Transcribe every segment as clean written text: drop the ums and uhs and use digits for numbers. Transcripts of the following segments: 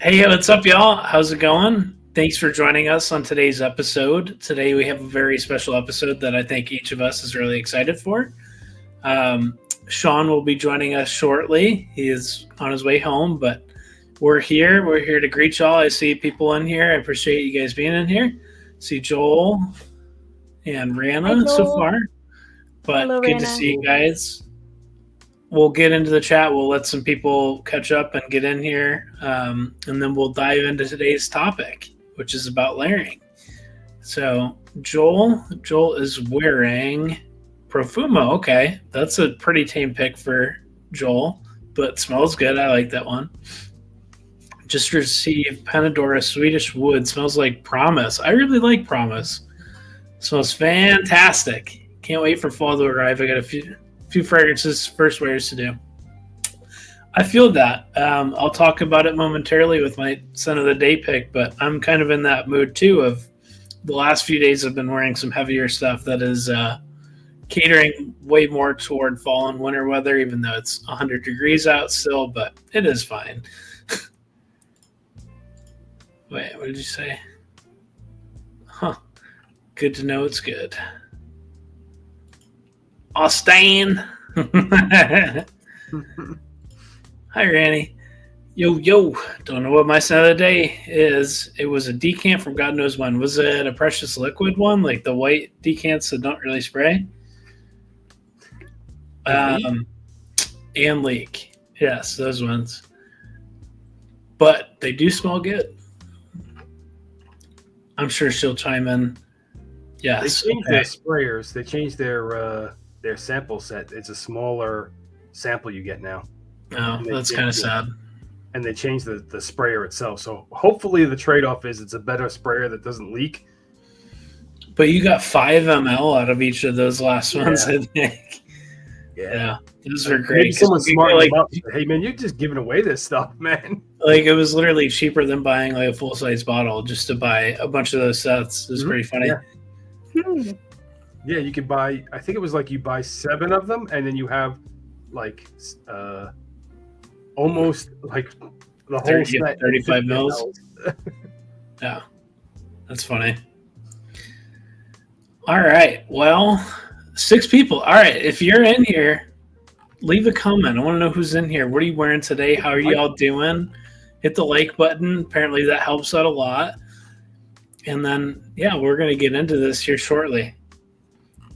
Hey, what's up, y'all? How's it going? Thanks for joining us on today's episode. Today we have a very special episode that I think each of us is really excited for. Um, Sean will be joining us shortly. He is on his way home, but we're here. We're here to greet y'all. I see people in here. I appreciate you guys being in here. See Joel and Hi, Rihanna so Joel. far, but Hello, good to Rana. see you guys. We'll get into the chat. We'll let some people catch up and get in here, and then we'll dive into today's topic, which is about layering. So Joel is wearing Profumo. Okay, that's a pretty tame pick for Joel, but smells good. I like that one. Just received Panadora Swedish Wood. Smells like Promise. I really like Promise. Smells fantastic. Can't wait for fall to arrive. I got a few fragrances, first wears to do. I feel that. I'll talk about it momentarily with my scent of the day pick, but I'm kind of in that mood too of the last few days I've been wearing some heavier stuff that is catering way more toward fall and winter weather, even though it's 100 degrees out still, but it is fine. Wait, what did you say? Huh. Good to know it's good. Austin. Hi, Ranny. Yo. Don't know what my scent of the day is. It was a decant from God knows when. Was it a precious liquid one, like the white decants that don't really spray? And leak. Yes, those ones. But they do smell good. I'm sure she'll chime in. Yes. They changed their sprayers. They changed their sample set. It's a smaller sample you get now. Oh, that's kind of sad. And they changed the sprayer itself. So hopefully the trade-off is it's a better sprayer that doesn't leak. But you got 5 ml out of each of those last ones, I think. Yeah. Those were great. Maybe someone smart like, hey, man, you're just giving away this stuff, man. Like, it was literally cheaper than buying like a full-size bottle just to buy a bunch of those sets. It was pretty funny. Yeah. Yeah, you could buy, I think it was like you buy 7 of them, and then you have like almost like the whole set. 35 mils. Yeah, that's funny. All right, well, 6 people. All right, if you're in here, leave a comment. I want to know who's in here. What are you wearing today? How are you all doing? Hit the like button. Apparently that helps out a lot. And then, yeah, we're going to get into this here shortly.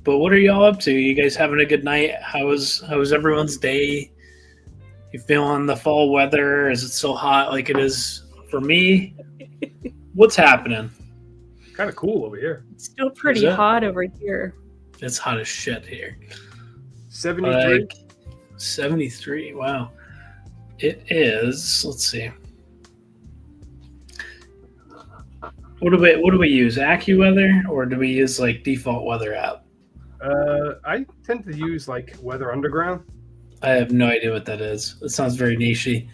But what are y'all up to? You guys having a good night? How was everyone's day? You feeling the fall weather? Is it still hot like it is for me? What's happening? Kind of cool over here. It's still pretty hot over here. It's hot as shit here. 73? Like 73. Wow. It is. Let's see. What do we use? AccuWeather, or do we use like default weather app? I tend to use like Weather Underground. I have no idea what that is. It sounds very nichey.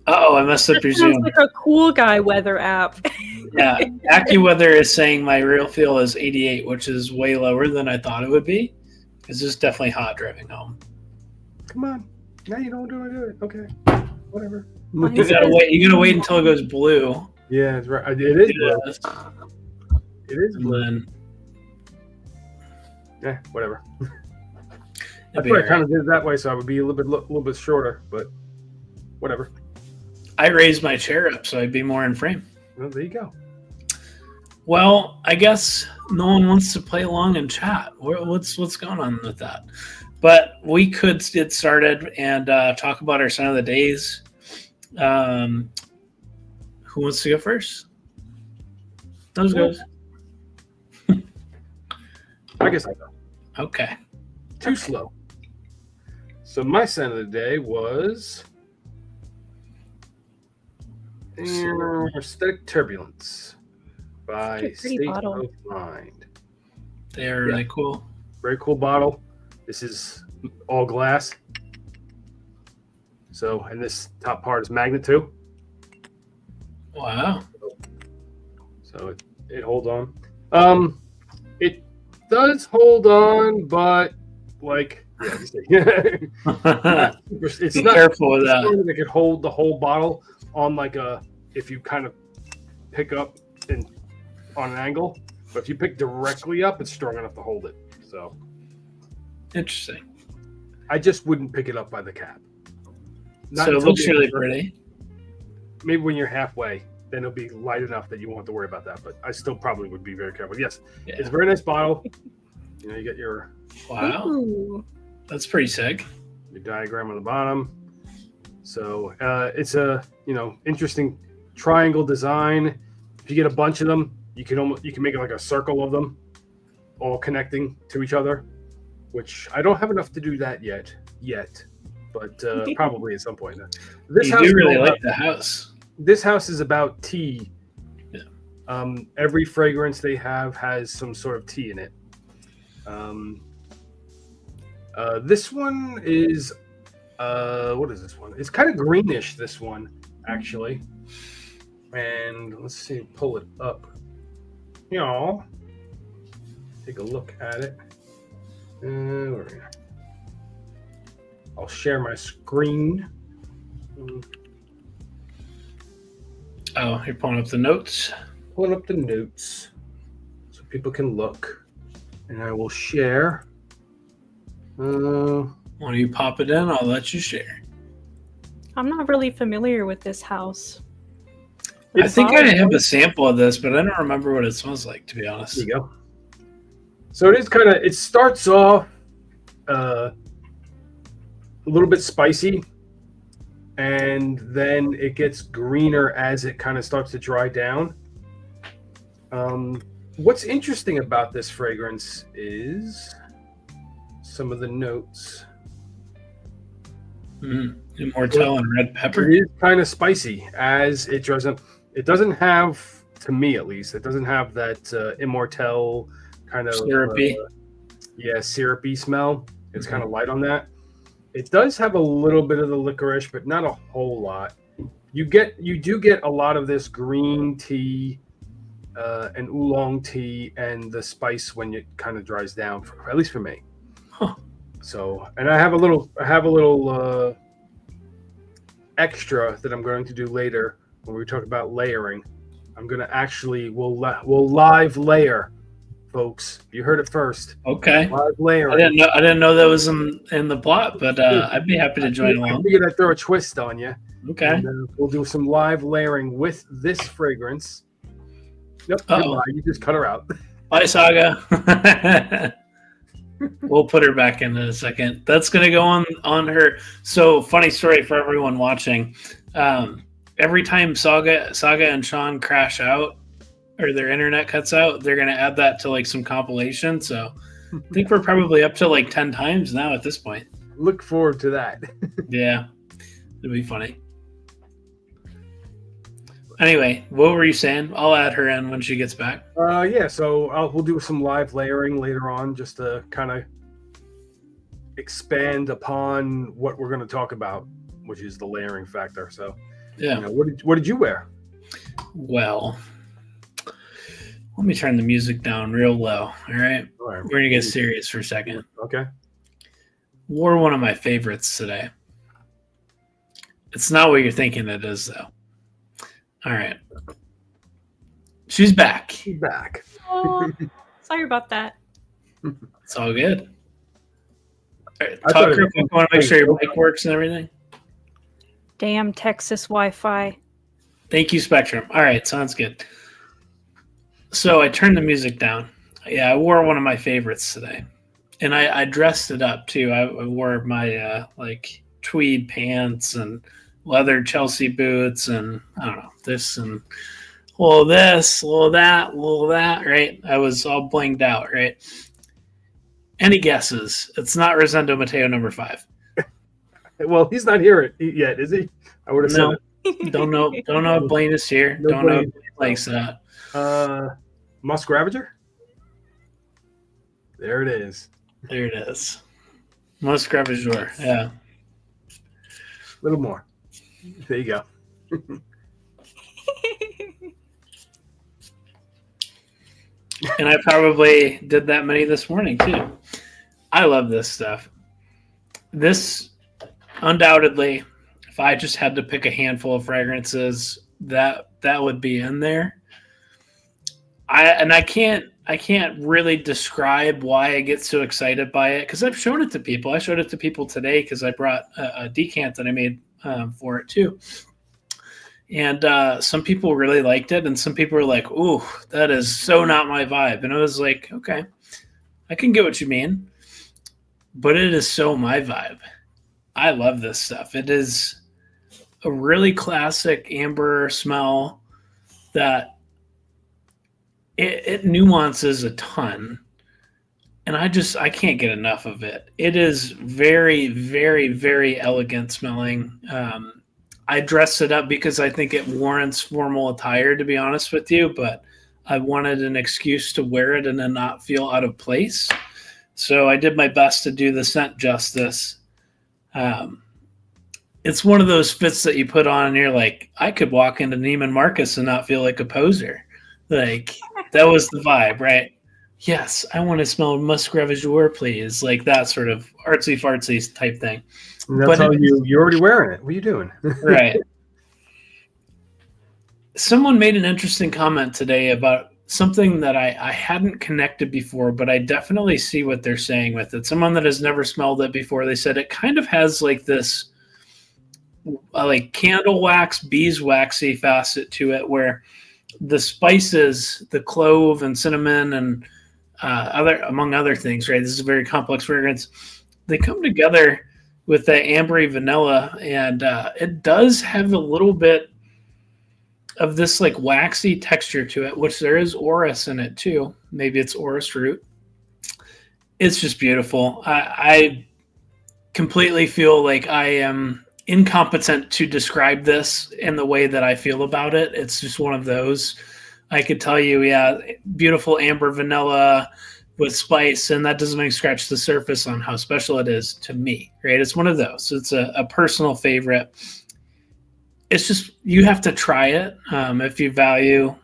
I messed up your Zoom. Sounds like a cool guy weather app. Yeah, AccuWeather is saying my real feel is 88, which is way lower than I thought it would be. It's just definitely hot driving home. Come on, now you don't want to do it. Okay, whatever. You gotta wait. You gotta wait until it goes blue. Yeah, that's right. It is blue. It is blue. Yeah, whatever. I thought I kind of did it that way, so I would be a little bit shorter, but whatever. I raised my chair up so I'd be more in frame. Well, there you go. Well, I guess no one wants to play along and chat. What's going on with that? But we could get started and talk about our scent of the days. Who wants to go first? Those guys. I guess I go. Okay. Too slow. So my scent of the day was Aesthetic Turbulence by State of Mind. They're really cool. Very cool bottle. This is all glass. So, and this top part is magnet too. Wow. So it holds on. It does hold on, but like Yeah, it's Be not careful with that. They could hold the whole bottle on if you kind of pick up on an angle, but if you pick directly up, it's strong enough to hold it. So Interesting. I just wouldn't pick it up by the cap. So it looks really pretty. Maybe when you're halfway, then it'll be light enough that you won't have to worry about that. But I still probably would be very careful. Yes, It's a very nice bottle. You get your That's pretty sick. Your diagram on the bottom. So it's a interesting triangle design. If you get a bunch of them, you can make it like a circle of them, all connecting to each other. Which I don't have enough to do that yet, but probably at some point. You do really like the house. This house is about tea. Yeah. Every fragrance they have has some sort of tea in it. This one is what is this one? It's kind of greenish, this one, actually. And let's see, pull it up. Take a look at it. I'll share my screen. Oh, you're pulling up the notes? Pulling up the notes so people can look. And I will share. When you pop it in, I'll let you share. I'm not really familiar with this house. I think I have a sample of this, but I don't remember what it smells like, to be honest. There you go. So it starts off a little bit spicy, and then it gets greener as it kind of starts to dry down. What's interesting about this fragrance is some of the notes. Immortelle and red pepper. It is kind of spicy as it dries up. It doesn't have, to me at least, it doesn't have that Immortelle kind of syrupy. Syrupy smell. It's kind of light on that. It does have a little bit of the licorice, but not a whole lot. You do get a lot of this green tea and oolong tea and the spice when it kind of dries down, at least for me. Huh. So, and I have a little extra that I'm going to do later when we talk about layering. I'm going to we'll live layer, folks. You heard it first. Okay. Live layering. I didn't know that was in the plot, but I'd be happy to join along. I figured I'd throw a twist on you. Okay. And, we'll do some live layering with this fragrance. Yep. You just cut her out. Bye, Saga. We'll put her back in a second. That's going to go on her. So, funny story for everyone watching. Every time Saga and Sean crash out or their internet cuts out, they're going to add that to like some compilation. So, I think we're probably up to like 10 times now at this point. Look forward to that. Yeah. It'll be funny. Anyway, what were you saying? I'll add her in when she gets back. So we'll do some live layering later on just to kind of expand upon what we're going to talk about, which is the layering factor. So, yeah. What did you wear? Well, let me turn the music down real low. All right. We're going to get serious for a second. Okay. Wore one of my favorites today. It's not what you're thinking it is, though. All right. She's back. She's back. Oh, sorry about that. It's all good. All right, talk real quick. I want to make sure your mic works and everything. Damn Texas Wi-Fi. Thank you, Spectrum. All right, sounds good. So I turned the music down. Yeah, I wore one of my favorites today. And I dressed it up, too. I wore my, tweed pants and leather Chelsea boots and I don't know, this and a little this, a little that, right? I was all blinged out, right? Any guesses? It's not Rosendo Mateo number 5. Well, he's not here yet, is he? I would have said it. Don't know if Blaine is here. Don't know if Blaine likes that. Musk Ravager? There it is. There it is. Musk Ravager, yeah. A little more. There you go. And I probably did that many this morning too. I love this stuff. this undoubtedly, if I just had to pick a handful of fragrances, that would be in there. I can't really describe why I get so excited by it because I've shown it to people. I showed it to people today because I brought a decant that I made for it too. And some people really liked it, and some people were like, "Ooh, that is so not my vibe." And I was like, "Okay, I can get what you mean, but it is so my vibe. I love this stuff. It is a really classic amber smell that it nuances a ton, and I can't get enough of it. It is very, very, very elegant smelling. I dress it up because I think it warrants formal attire, to be honest with you, but I wanted an excuse to wear it and then not feel out of place. So I did my best to do the scent justice. It's one of those fits that you put on and you're like, I could walk into Neiman Marcus and not feel like a poser. Like, that was the vibe, right? Yes, I want to smell musk ravageur, please. Like that sort of artsy fartsy type thing. And they'll tell you, you're already wearing it. What are you doing? Right. Someone made an interesting comment today about something that I hadn't connected before, but I definitely see what they're saying with it. Someone that has never smelled it before, they said it kind of has like this like candle wax, beeswaxy facet to it where the spices, the clove and cinnamon and among other things, right? This is a very complex fragrance. They come together with the ambery vanilla, and it does have a little bit of this like waxy texture to it, which there is orris in it too. Maybe it's orris root. It's just beautiful. I completely feel like I am incompetent to describe this in the way that I feel about it. It's just one of those. I could tell you, yeah, beautiful amber vanilla with spice, and that doesn't even scratch the surface on how special it is to me, right? It's one of those. It's a personal favorite. It's just, you have to try it. If you value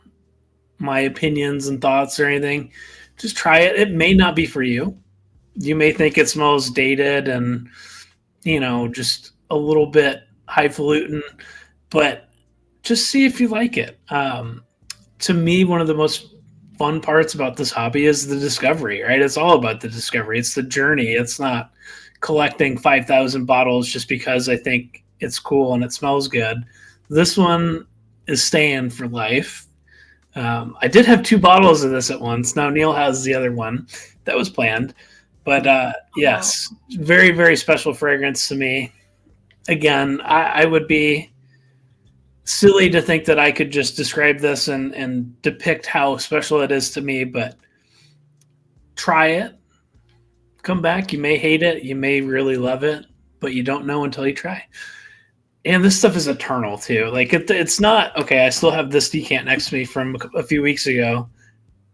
my opinions and thoughts or anything, just try it. It may not be for you. You may think it smells dated and, just a little bit highfalutin, but just see if you like it. To me, one of the most fun parts about this hobby is the discovery, right? It's all about the discovery. It's the journey. It's not collecting 5,000 bottles just because I think it's cool and it smells good. This one is staying for life. I did have 2 bottles of this at once. Now Neil has the other one that was planned. But yes, very, very special fragrance to me. Again, I would be silly to think that I could just describe this and depict how special it is to me, but try it. Come back. You may hate it. You may really love it, but you don't know until you try. And this stuff is eternal too. Like it's not, okay, I still have this decant next to me from a few weeks ago.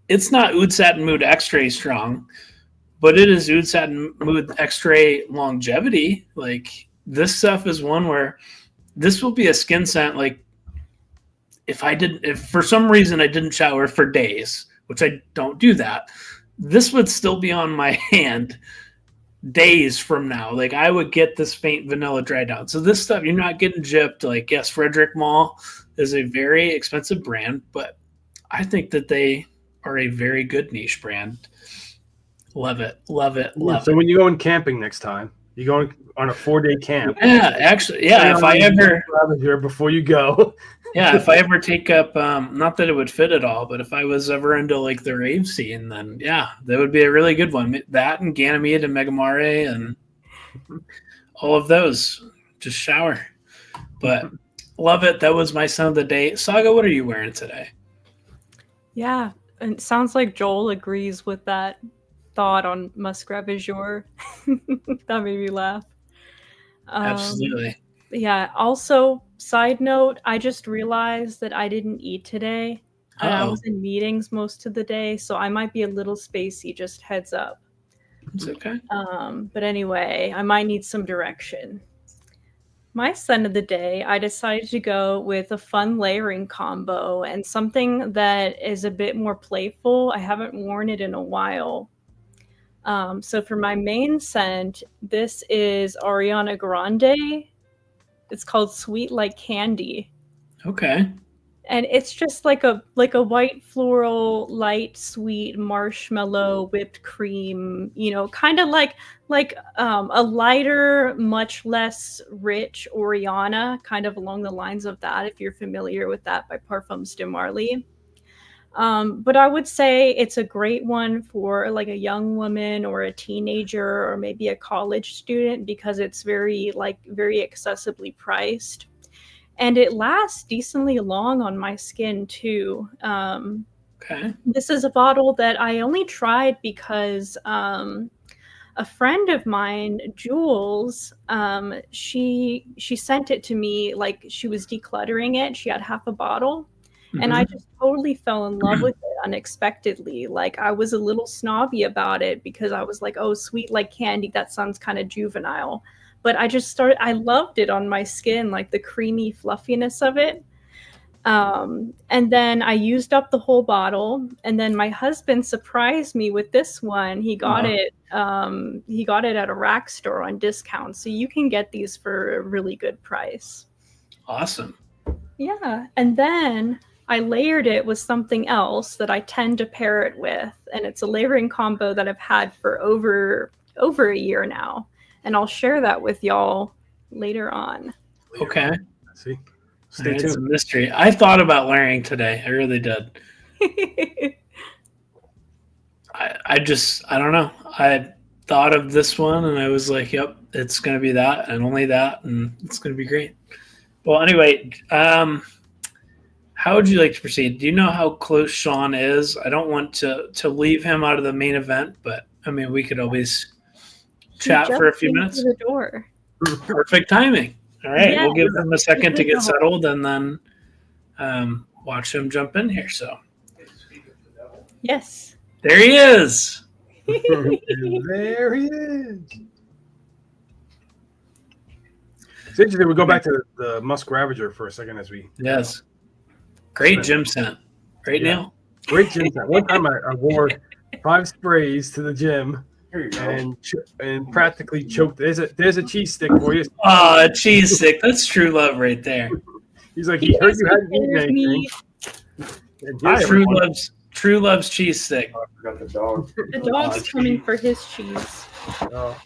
It's not Oud Satin Mood Extra strong, but it is Oud Satin Mood Extra longevity. Like this stuff is one where this will be a skin scent. Like if for some reason I didn't shower for days, which I don't do that, this would still be on my hand days from now. Like I would get this faint vanilla dry down. So this stuff, you're not getting gypped. Like, yes, Frederic Malle is a very expensive brand, but I think that they are a very good niche brand. Love it. Love it. Love it. So when you go in camping next time, you going on a 4-day camp. Yeah, actually, yeah. If I ever here before you go. Yeah, if I ever take up, not that it would fit at all, but if I was ever into like the rave scene, then yeah, that would be a really good one. That and Ganymede and Megamare and all of those. Just shower. But love it. That was my scent of the day. Saga, what are you wearing today? Yeah, and it sounds like Joel agrees with that thought on musk ravageur. That made me laugh. Absolutely. Yeah, also, side note, I just realized that I didn't eat today. And I was in meetings most of the day, so I might be a little spacey, just heads up. It's okay. But anyway, I might need some direction. My scent of the day, I decided to go with a fun layering combo and something that is a bit more playful. I haven't worn it in a while. So for my main scent, this is Ariana Grande. It's called Sweet Like Candy. Okay. And it's just like a white floral, light, sweet marshmallow whipped cream, kind of like a lighter, much less rich Oriana, kind of along the lines of that, if you're familiar with that, by Parfums de Marly. But I would say it's a great one for like a young woman or a teenager or maybe a college student, because it's very accessibly priced. And it lasts decently long on my skin too. Okay. This is a bottle that I only tried because a friend of mine, Jules, she sent it to me, like she was decluttering it. She had half a bottle. And I just totally fell in love with it unexpectedly. Like, I was a little snobby about it because I was like, oh, Sweet Like Candy, that sounds kind of juvenile. But I loved it on my skin, like the creamy fluffiness of it. And then I used up the whole bottle, and then my husband surprised me with this one. He got it at a rack store on discount. So you can get these for a really good price. Awesome. Yeah. And then I layered it with something else that I tend to pair it with. And it's a layering combo that I've had for over a year now. And I'll share that with y'all later on. Okay. See? Stay tuned. It's a mystery. I thought about layering today. I really did. I don't know. I thought of this one and I was like, yep, it's going to be that and only that. And it's going to be great. Well, anyway, how would you like to proceed? Do you know how close Sean is? I don't want to leave him out of the main event, but I mean, we could always chat for a few minutes. The door. Perfect timing. All right, Yeah. we'll give him a second to get settled and then watch him jump in here. So, yes, there he is. There he is. It's interesting. We go back to the Musk Ravager for a second as we. Yes. Great gym scent. Great nail. Great gym scent. One time I wore 5 sprays to the gym and practically choked. There's a cheese stick for you. Oh, a cheese stick. That's true love right there. He's like, he heard you hadn't eaten anything. True loves cheese stick. Oh, I forgot the dog. The dog's coming for his cheese. Oh.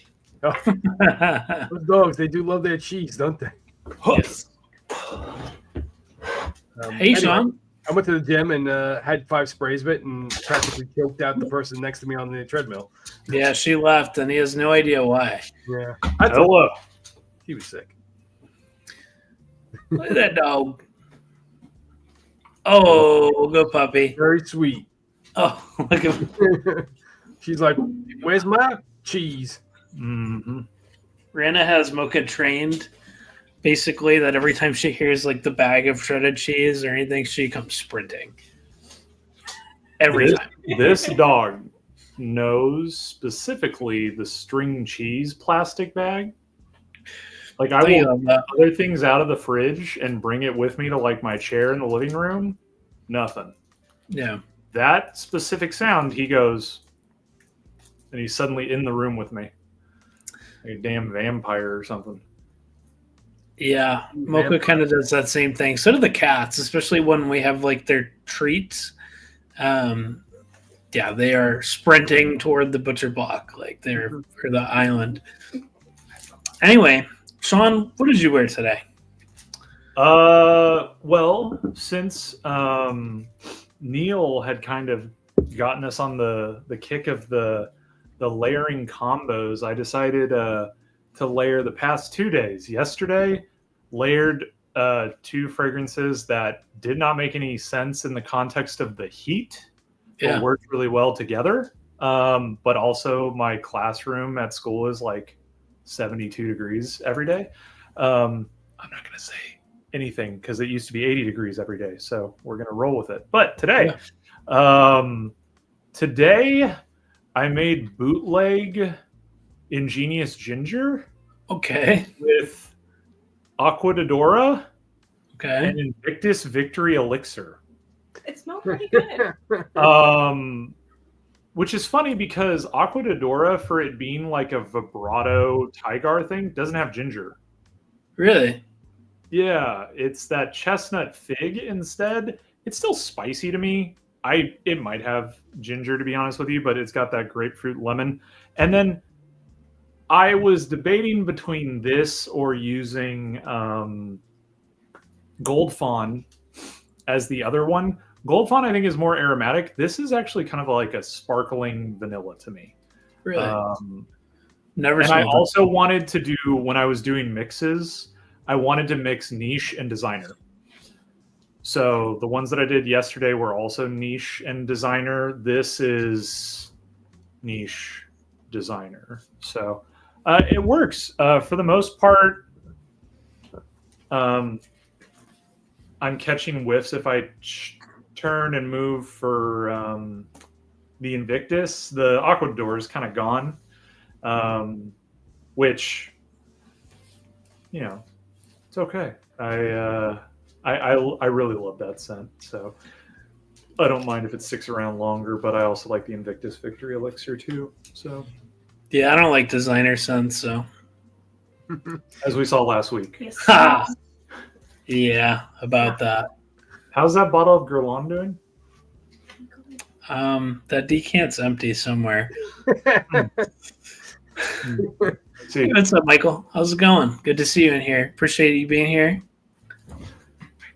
Those dogs, they do love their cheese, don't they? Yes. Hey, Sean. I went to the gym and had 5 sprays of it and practically choked out the person next to me on the treadmill. Yeah, she left, and he has no idea why. Yeah. Hello. He was sick. Look at that dog. Oh, go puppy. Very sweet. Oh, look at She's like, where's my cheese? Mm-hmm. Rana has Mocha trained, basically, that every time she hears like the bag of shredded cheese or anything, she comes sprinting. Every time. This dog knows specifically the string cheese plastic bag. Like, I will other things out of the fridge and bring it with me to like my chair in the living room. Nothing. Yeah. That specific sound, he goes, and he's suddenly in the room with me. Like a damn vampire or something. Yeah, Mocha kind of does that same thing. So do the cats, especially when we have like their treats. Yeah, they are sprinting toward the butcher block, like they're for the island. Anyway, Sean, what did you wear today? Well, since Neil had kind of gotten us on the kick of the layering combos, I decided to layer the past 2 days. Yesterday, layered 2 fragrances that did not make any sense in the context of the heat, but worked really well together. But also, my classroom at school is like 72 degrees every day. I'm not going to say anything because it used to be 80 degrees every day, so we're going to roll with it. But today, today I made bootleg Ingenious Ginger. Okay. With Aqua Dodora. Okay. And Invictus Victory Elixir. It smells pretty good. which is funny because Aqua d'Adora, for it being like a vibrato Tigar thing, doesn't have ginger. Really? Yeah, it's that chestnut fig instead. It's still spicy to me. It might have ginger, to be honest with you, but it's got that grapefruit lemon. And then I was debating between this or using Gold Fawn as the other one. Gold Fawn, I think, is more aromatic. This is actually kind of like a sparkling vanilla to me. Really? Never. And I also wanted to do, when I was doing mixes, I wanted to mix niche and designer. So the ones that I did yesterday were also niche and designer. This is niche designer. So it works. For the most part, I'm catching whiffs if I turn and move for the Invictus. The Aqua d'Adora is kind of gone, which, you know, it's okay. I really love that scent, so I don't mind if it sticks around longer. But I also like the Invictus Victory Elixir too. So yeah, I don't like designer scents, so as we saw last week. Yes. Yeah, about that. How's that bottle of Guerlain doing? That decant's empty somewhere. See, What's up, Michael? How's it going? Good to see you in here. Appreciate you being here.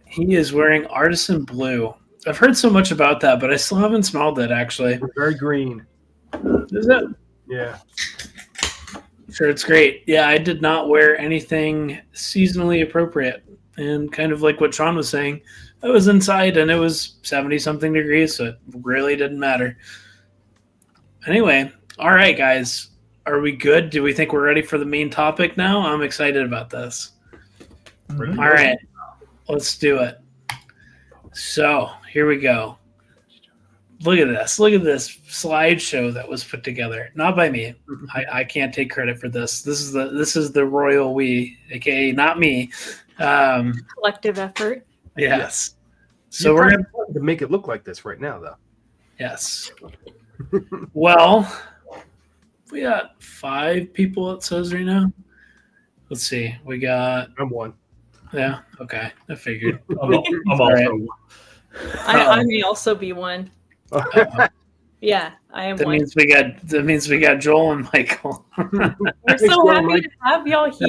He is wearing Artisan Blue. I've heard so much about that, but I still haven't smelled it, actually. Very green. Is it? Yeah. Sure, it's great. Yeah, I did not wear anything seasonally appropriate. And kind of like what Sean was saying, I was inside and it was 70-something degrees, so it really didn't matter. Anyway, all right, guys. Are we good? Do we think we're ready for the main topic now? I'm excited about this. Mhm. All right, let's do it. So here we go. Look at this. Look at this slideshow that was put together. Not by me. I can't take credit for this. This is the royal we, aka not me. Collective effort. Yes. So So we're gonna to make it look like this right now, though. yes. Well, we got 5 people. It says right now. Let's see. We got I'm one. yeah. Okay, I figured. I'm also. I may also be one. Uh, Yeah, I am that one. means we got Joel and Michael. We're so happy to have y'all here.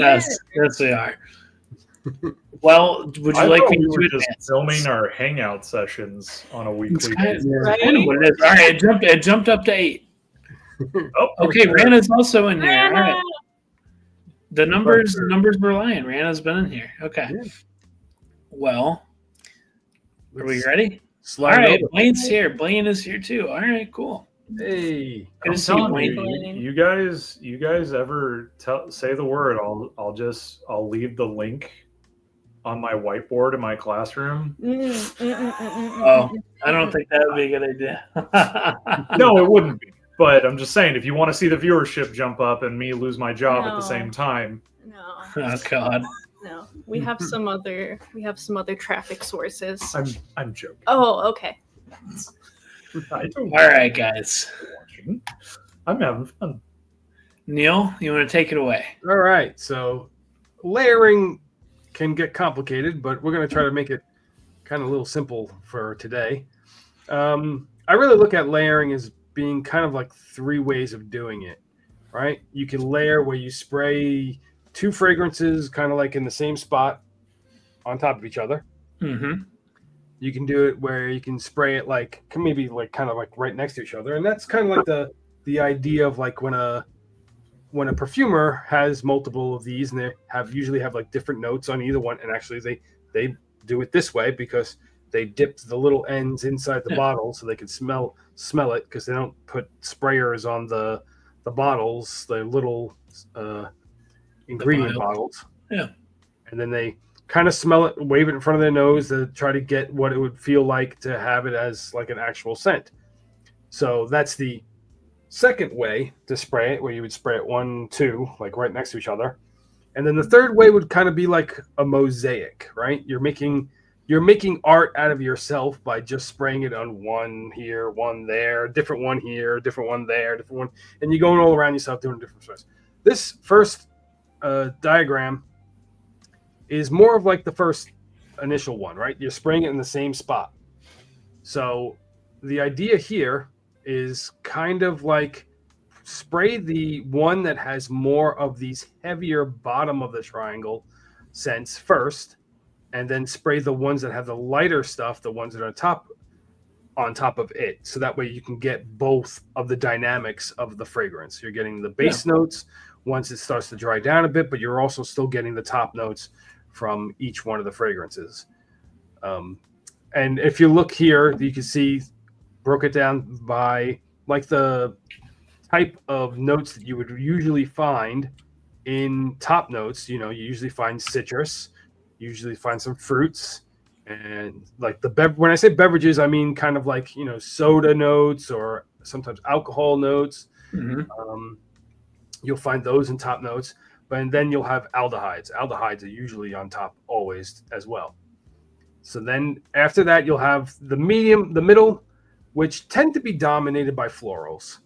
Yes, we are. Well, would you I like thought me we to were just advance? filming our hangout sessions on a It's weekly kind basis. of, kind of what it is. All right, it jumped up to 8. Oh, Okay, Rana's also in here. All Rana! right. The numbers were lying. Rana's been in here. Okay. Yeah. Well, are we ready? Slide All right, over. Blaine's here. Blaine is here too. All right, cool. Hey. Good I'm to see you, telling you, Blaine. you guys ever say the word? I'll leave the link on my whiteboard in my classroom. Oh, I don't think that would be a good idea. No, it wouldn't be. But I'm just saying, if you want to see the viewership jump up and me lose my job at the No. same time, No, Oh God. no. We have some other traffic sources. I'm joking. Oh, okay. I don't All right, guys. watching. I'm having fun. Neil, you want to take it away? All right. So layering can get complicated, but we're going to try to make it kind of a little simple for today. I really look at layering as being kind of like 3 ways of doing it, right? You can layer where you spray 2 fragrances kind of like in the same spot on top of each other. Mm-hmm. You can do it where you can spray it like maybe like kind of like right next to each other, and that's kind of like the idea of like when a perfumer has multiple of these and they usually have like different notes on either one, and actually they do it this way because they dip the little ends inside the bottle so they can smell it, because they don't put sprayers on the bottles, the little ingredient bottles. Yeah. And then they kind of smell it, wave it in front of their nose to try to get what it would feel like to have it as like an actual scent. So that's the second way to spray it, where you would spray it 1, 2, like right next to each other. And then the third way would kind of be like a mosaic, right? You're making you're making art out of yourself by just spraying it on one here, one there, different one here, different one there, different one, and you're going all around yourself doing different sprays. This first diagram is more of like the first initial one, right? You're spraying it in the same spot. So the idea here is kind of like spray the one that has more of these heavier bottom of the triangle scents first, and then spray the ones that have the lighter stuff, the ones that are on top of it. So that way you can get both of the dynamics of the fragrance. You're getting the base notes once it starts to dry down a bit, but you're also still getting the top notes from each one of the fragrances. And if you look here, you can see broke it down by like the type of notes that you would usually find in top notes. You usually find citrus, you usually find some fruits, and like when I say beverages, I mean kind of like, soda notes or sometimes alcohol notes. Mm-hmm. You'll find those in top notes, and then you'll have aldehydes. Aldehydes are usually on top always as well. So then after that, you'll have the middle, which tend to be dominated by florals.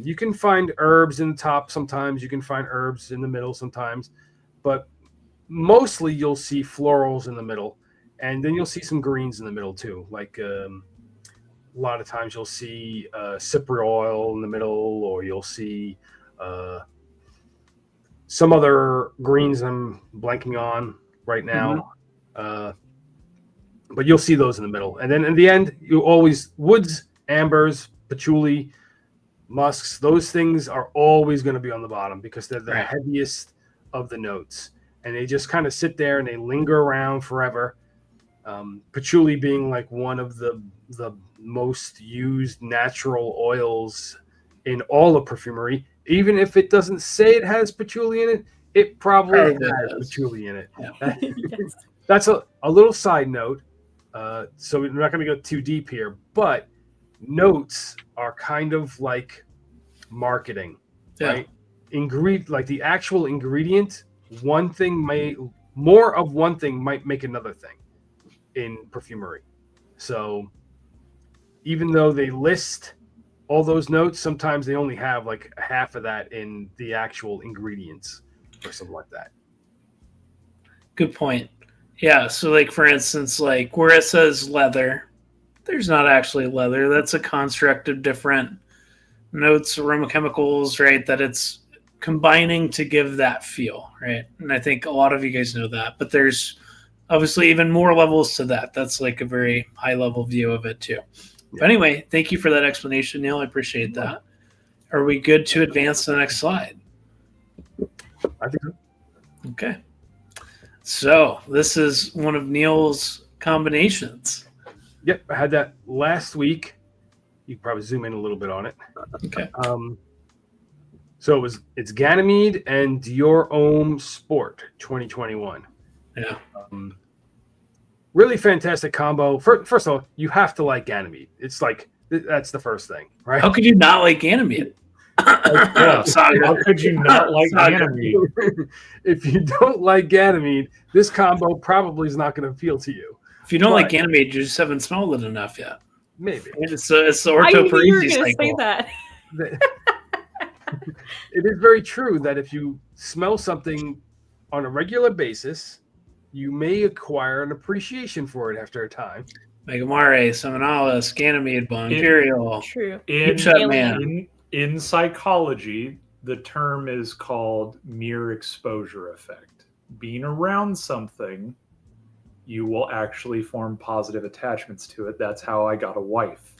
You can find herbs in the top sometimes. You can find herbs in the middle sometimes. But mostly you'll see florals in the middle. And then you'll see some greens in the middle too. Like a lot of times you'll see cypriol oil in the middle, or you'll see some other greens I'm blanking on right now. Mm-hmm. But you'll see those in the middle. And then in the end, you always woods, ambers, patchouli, musks. Those things are always going to be on the bottom because they're the heaviest of the notes. And they just kind of sit there and they linger around forever. Patchouli being like one of the most used natural oils in all of perfumery. Even if it doesn't say it has patchouli in it, it probably has patchouli in it. Yeah. Yes. That's a little side note. So we're not going to go too deep here, but notes are kind of like marketing, right? Like the actual ingredient, more of one thing might make another thing in perfumery. So even though they list all those notes, sometimes they only have like half of that in the actual ingredients or something like that. Good point. Yeah, so like for instance, like where it says leather, there's not actually leather. That's a construct of different notes, aroma chemicals, right? That it's combining to give that feel, right? And I think a lot of you guys know that, but there's obviously even more levels to that. That's like a very high level view of it too. Yeah. But anyway, thank you for that explanation, Neil. I appreciate that. Are we good to advance to the next slide? I think so. Okay. So this is one of Neil's combinations. Yep, I had that last week. You can probably zoom in a little bit on it. Okay. So it's Ganymede and Dior Homme Sport 2021. Yeah. Really fantastic combo. First of all, you have to like Ganymede. It's like that's the first thing, right? How could you not like Ganymede? How could you not like Ganymede? If you don't like Ganymede, this combo probably is not going to appeal to you. If you don't like Ganymede, you just haven't smelled it enough yet. Maybe. It's the Orto Parisi cycle. Say that. It is very true that if you smell something on a regular basis, you may acquire an appreciation for it after a time. Megamare, Seminalis, Ganymede, Imperial. True. In psychology, the term is called mere exposure effect. Being around something, you will actually form positive attachments to it. That's how I got a wife.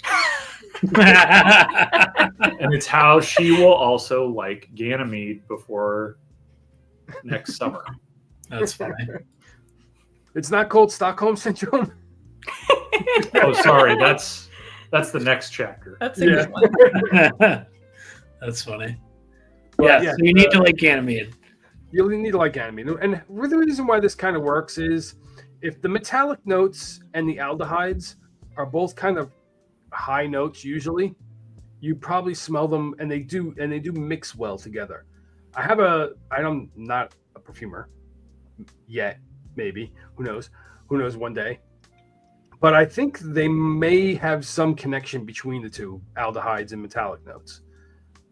And it's how she will also like Ganymede before next summer. That's funny. It's not called Stockholm Syndrome. Oh, sorry. That's the next chapter. That's a good one. That's funny. Well, so you need to like Ganymede. You need to like Ganymede. And the reason why this kind of works is if the metallic notes and the aldehydes are both kind of high notes usually, you probably smell them and they do mix well together. I'm not a perfumer yet, maybe. Who knows one day. but I think they may have some connection between the two, aldehydes and metallic notes.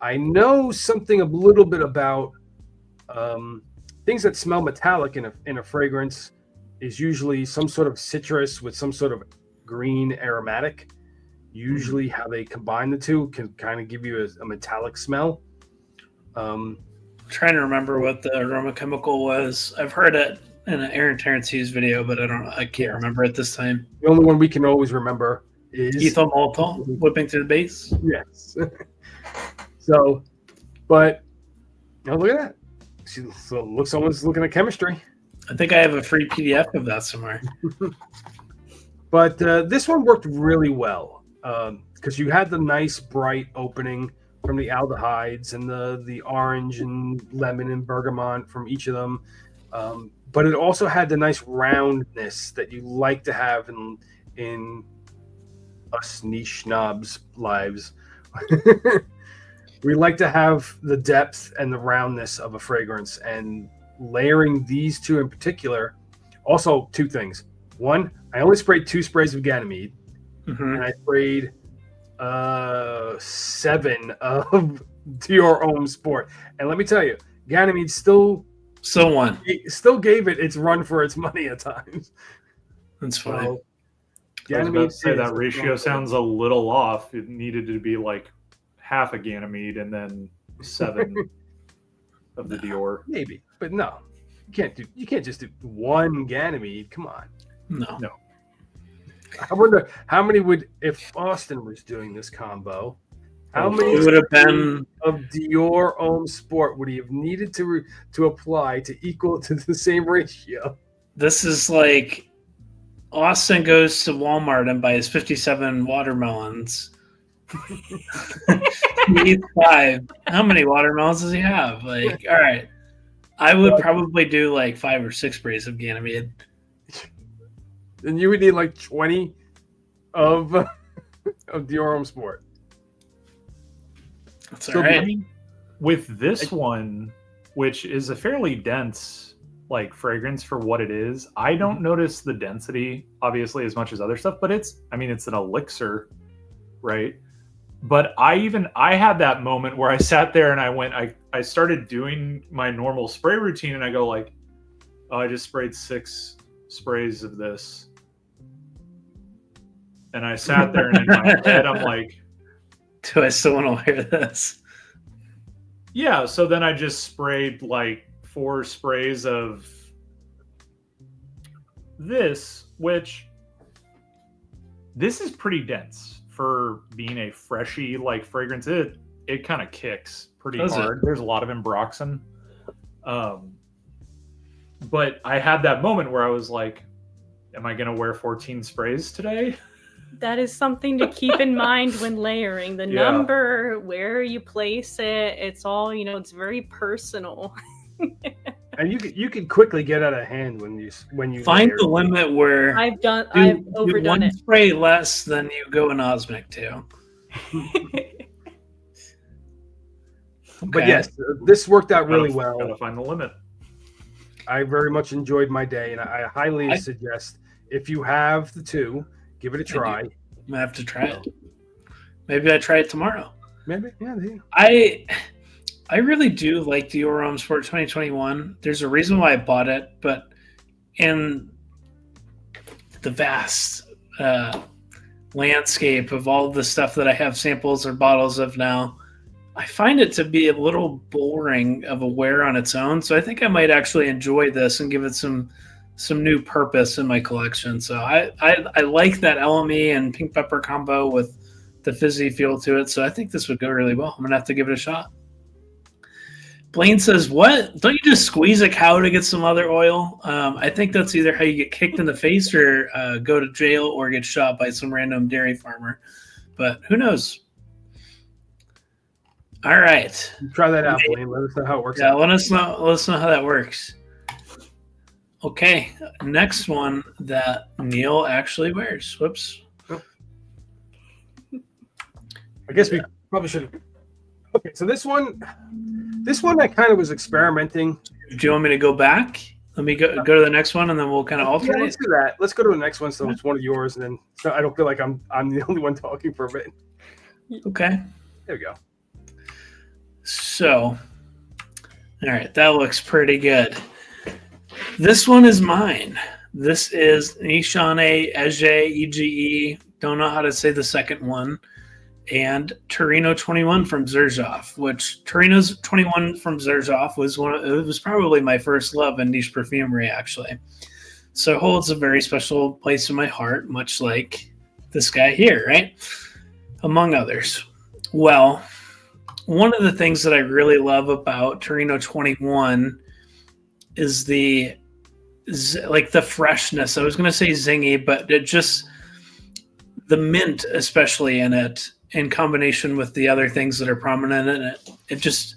I know something a little bit about things that smell metallic in a fragrance is usually some sort of citrus with some sort of green aromatic. Usually how they combine the two can kind of give you a metallic smell. Trying to remember what the aroma chemical was. I've heard it in an Aaron Terrence Hughes video, but I can't remember it this time. The only one we can always remember is Ethyl maltol whipping through the base. Yes. So, but look at that. So it looks someone's looking at chemistry. I think I have a free PDF of that somewhere. But this one worked really well because you had the nice bright opening from the aldehydes and the orange and lemon and bergamot from each of them. But it also had the nice roundness that you like to have in us niche snobs lives. We like to have the depth and the roundness of a fragrance, and layering these two in particular. Also, two things. One, I only sprayed 2 sprays of Ganymede, and I sprayed 7 of Dior Homme Sport. And let me tell you, Ganymede still gave it its run for its money at times. That's fine. I was about to say that ratio sounds a little off. It needed to be like half a Ganymede and then 7 of the Dior. Maybe, but no, you can't just do 1 Ganymede. Come on. No. I wonder how many would, if Austin was doing this combo, how many would have been of Dior Homme Sport would he have needed to apply to equal to the same ratio? This is like Austin goes to Walmart and buys 57 watermelons. He needs 5. How many watermelons does he have? Like, all right, I would probably do like 5 or 6 sprays of Ganymede. Then you would need like 20 of Dior Homme Sport. That's all right. With this one, which is a fairly dense like fragrance for what it is, I don't notice the density obviously as much as other stuff, but it's an elixir, right? But I had that moment where I sat there and I started doing my normal spray routine, and I go like, oh, I just sprayed 6 sprays of this. And I sat there and in my head I'm like, do I still want to wear this? Yeah, so then I just sprayed like 4 sprays of this, which this is pretty dense for being a freshy like fragrance. It kind of kicks pretty hard. There's a lot of ambroxan. But I had that moment where I was like, am I going to wear 14 sprays today? That is something to keep in mind when layering. The number, where you place it, it's all, it's very personal. And you can quickly get out of hand when you find the limit where I've overdone it. Spray less than you go in Osmic too. But yes, this worked out really well. Gotta find the limit. I very much enjoyed my day, and I highly suggest if you have the 2, give it a try. I might have to try it. Maybe I try it tomorrow. Maybe, yeah. I really do like the Dior Homme Sport 2021. There's a reason why I bought it, but in the vast landscape of all the stuff that I have samples or bottles of now, I find it to be a little boring of a wear on its own. So I think I might actually enjoy this and give it some new purpose in my collection. So I like that LME and pink pepper combo with the fizzy feel to it. So I think this would go really well. I'm gonna have to give it a shot. Blaine says, what? Don't you just squeeze a cow to get some other oil? I think that's either how you get kicked in the face or go to jail or get shot by some random dairy farmer. But who knows? All right. Try that out, Blaine. Let us know how it works. Yeah, let us know how that works. Okay, next one that Neil actually wears. Whoops. I guess we probably should. Okay, so this one I kind of was experimenting. Do you want me to go back Let me go to the next one, and then we'll kind of alternate. Yeah, let's do that. Let's go to the next one, so it's one of yours, and then so I don't feel like I'm the only one talking for a bit. Okay. There we go. So, all right, that looks pretty good. This one is mine. This is Nishane, Ege, don't know how to say the second one, and Torino 21 from Xerjoff, which Torino's 21 from Xerjoff was probably my first love in niche perfumery, actually. So it holds a very special place in my heart, much like this guy here, right? Among others. Well, one of the things that I really love about Torino 21 is the freshness. I was going to say zingy, but it just, the mint, especially in it, in combination with the other things that are prominent in it, it just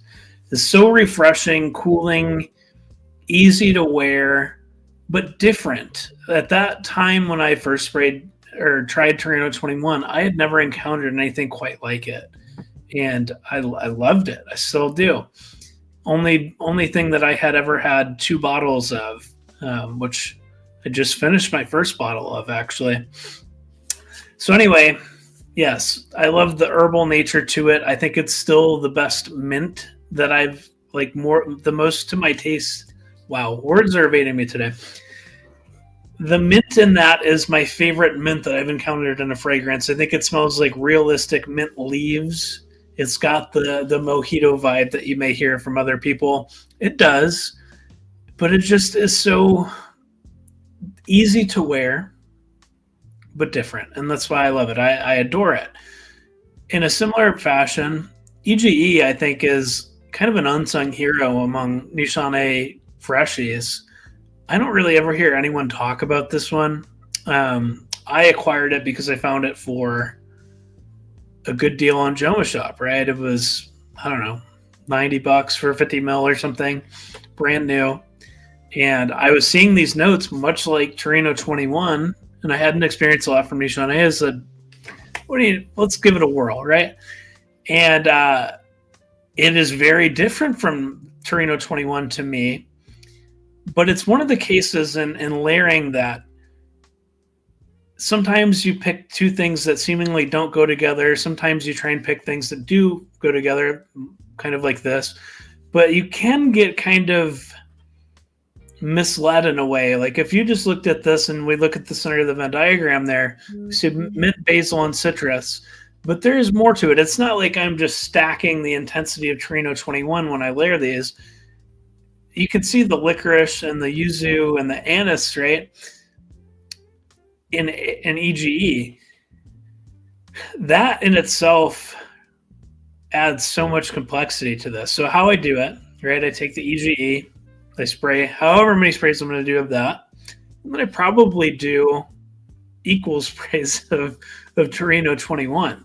is so refreshing, cooling, easy to wear, but different. At that time when I first sprayed or tried Torino 21, I had never encountered anything quite like it. And I loved it. I still do. Only thing that I had ever had 2 bottles of, which I just finished my first bottle of, actually. So anyway, yes, I love the herbal nature to it. I think it's still the best mint that I've the most to my taste. Wow, words are evading me today. The mint in that is my favorite mint that I've encountered in a fragrance. I think it smells like realistic mint leaves. It's got the mojito vibe that you may hear from other people. It does, but it just is so easy to wear, but different. And that's why I love it. I adore it. In a similar fashion, Ege, I think, is kind of an unsung hero among Nishane freshies. I don't really ever hear anyone talk about this one. I acquired it because I found it for a good deal on Joma Shop, right? It was, I don't know, $90 for 50 mil or something, brand new. And I was seeing these notes, much like Torino 21, and I hadn't experienced a lot from Nishane. I said, let's give it a whirl, right? And it is very different from Torino 21 to me, but it's one of the cases in layering that sometimes you pick 2 things that seemingly don't go together. Sometimes you try and pick things that do go together, kind of like this. But you can get kind of misled in a way. Like if you just looked at this and we look at the center of the Venn diagram there, we see mint, basil, and citrus. But there is more to it. It's not like I'm just stacking the intensity of Torino 21 when I layer these. You can see the licorice and the yuzu and the anise, right? In Ege, that in itself adds so much complexity to this. So how I do it, right? I take the Ege, I spray however many sprays I'm going to do of that, and then I probably do equal sprays of Torino 21.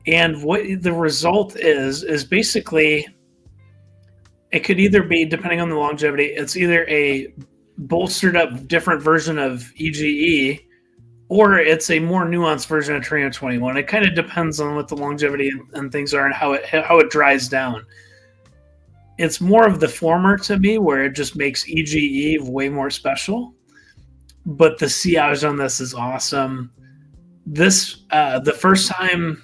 And what the result is basically, it could either be, depending on the longevity, it's either a bolstered up different version of Ege, or it's a more nuanced version of Torino 21. It kind of depends on what the longevity and things are and how it dries down. It's more of the former to me, where it just makes Ege way more special. But the sillage on this is awesome. This the first time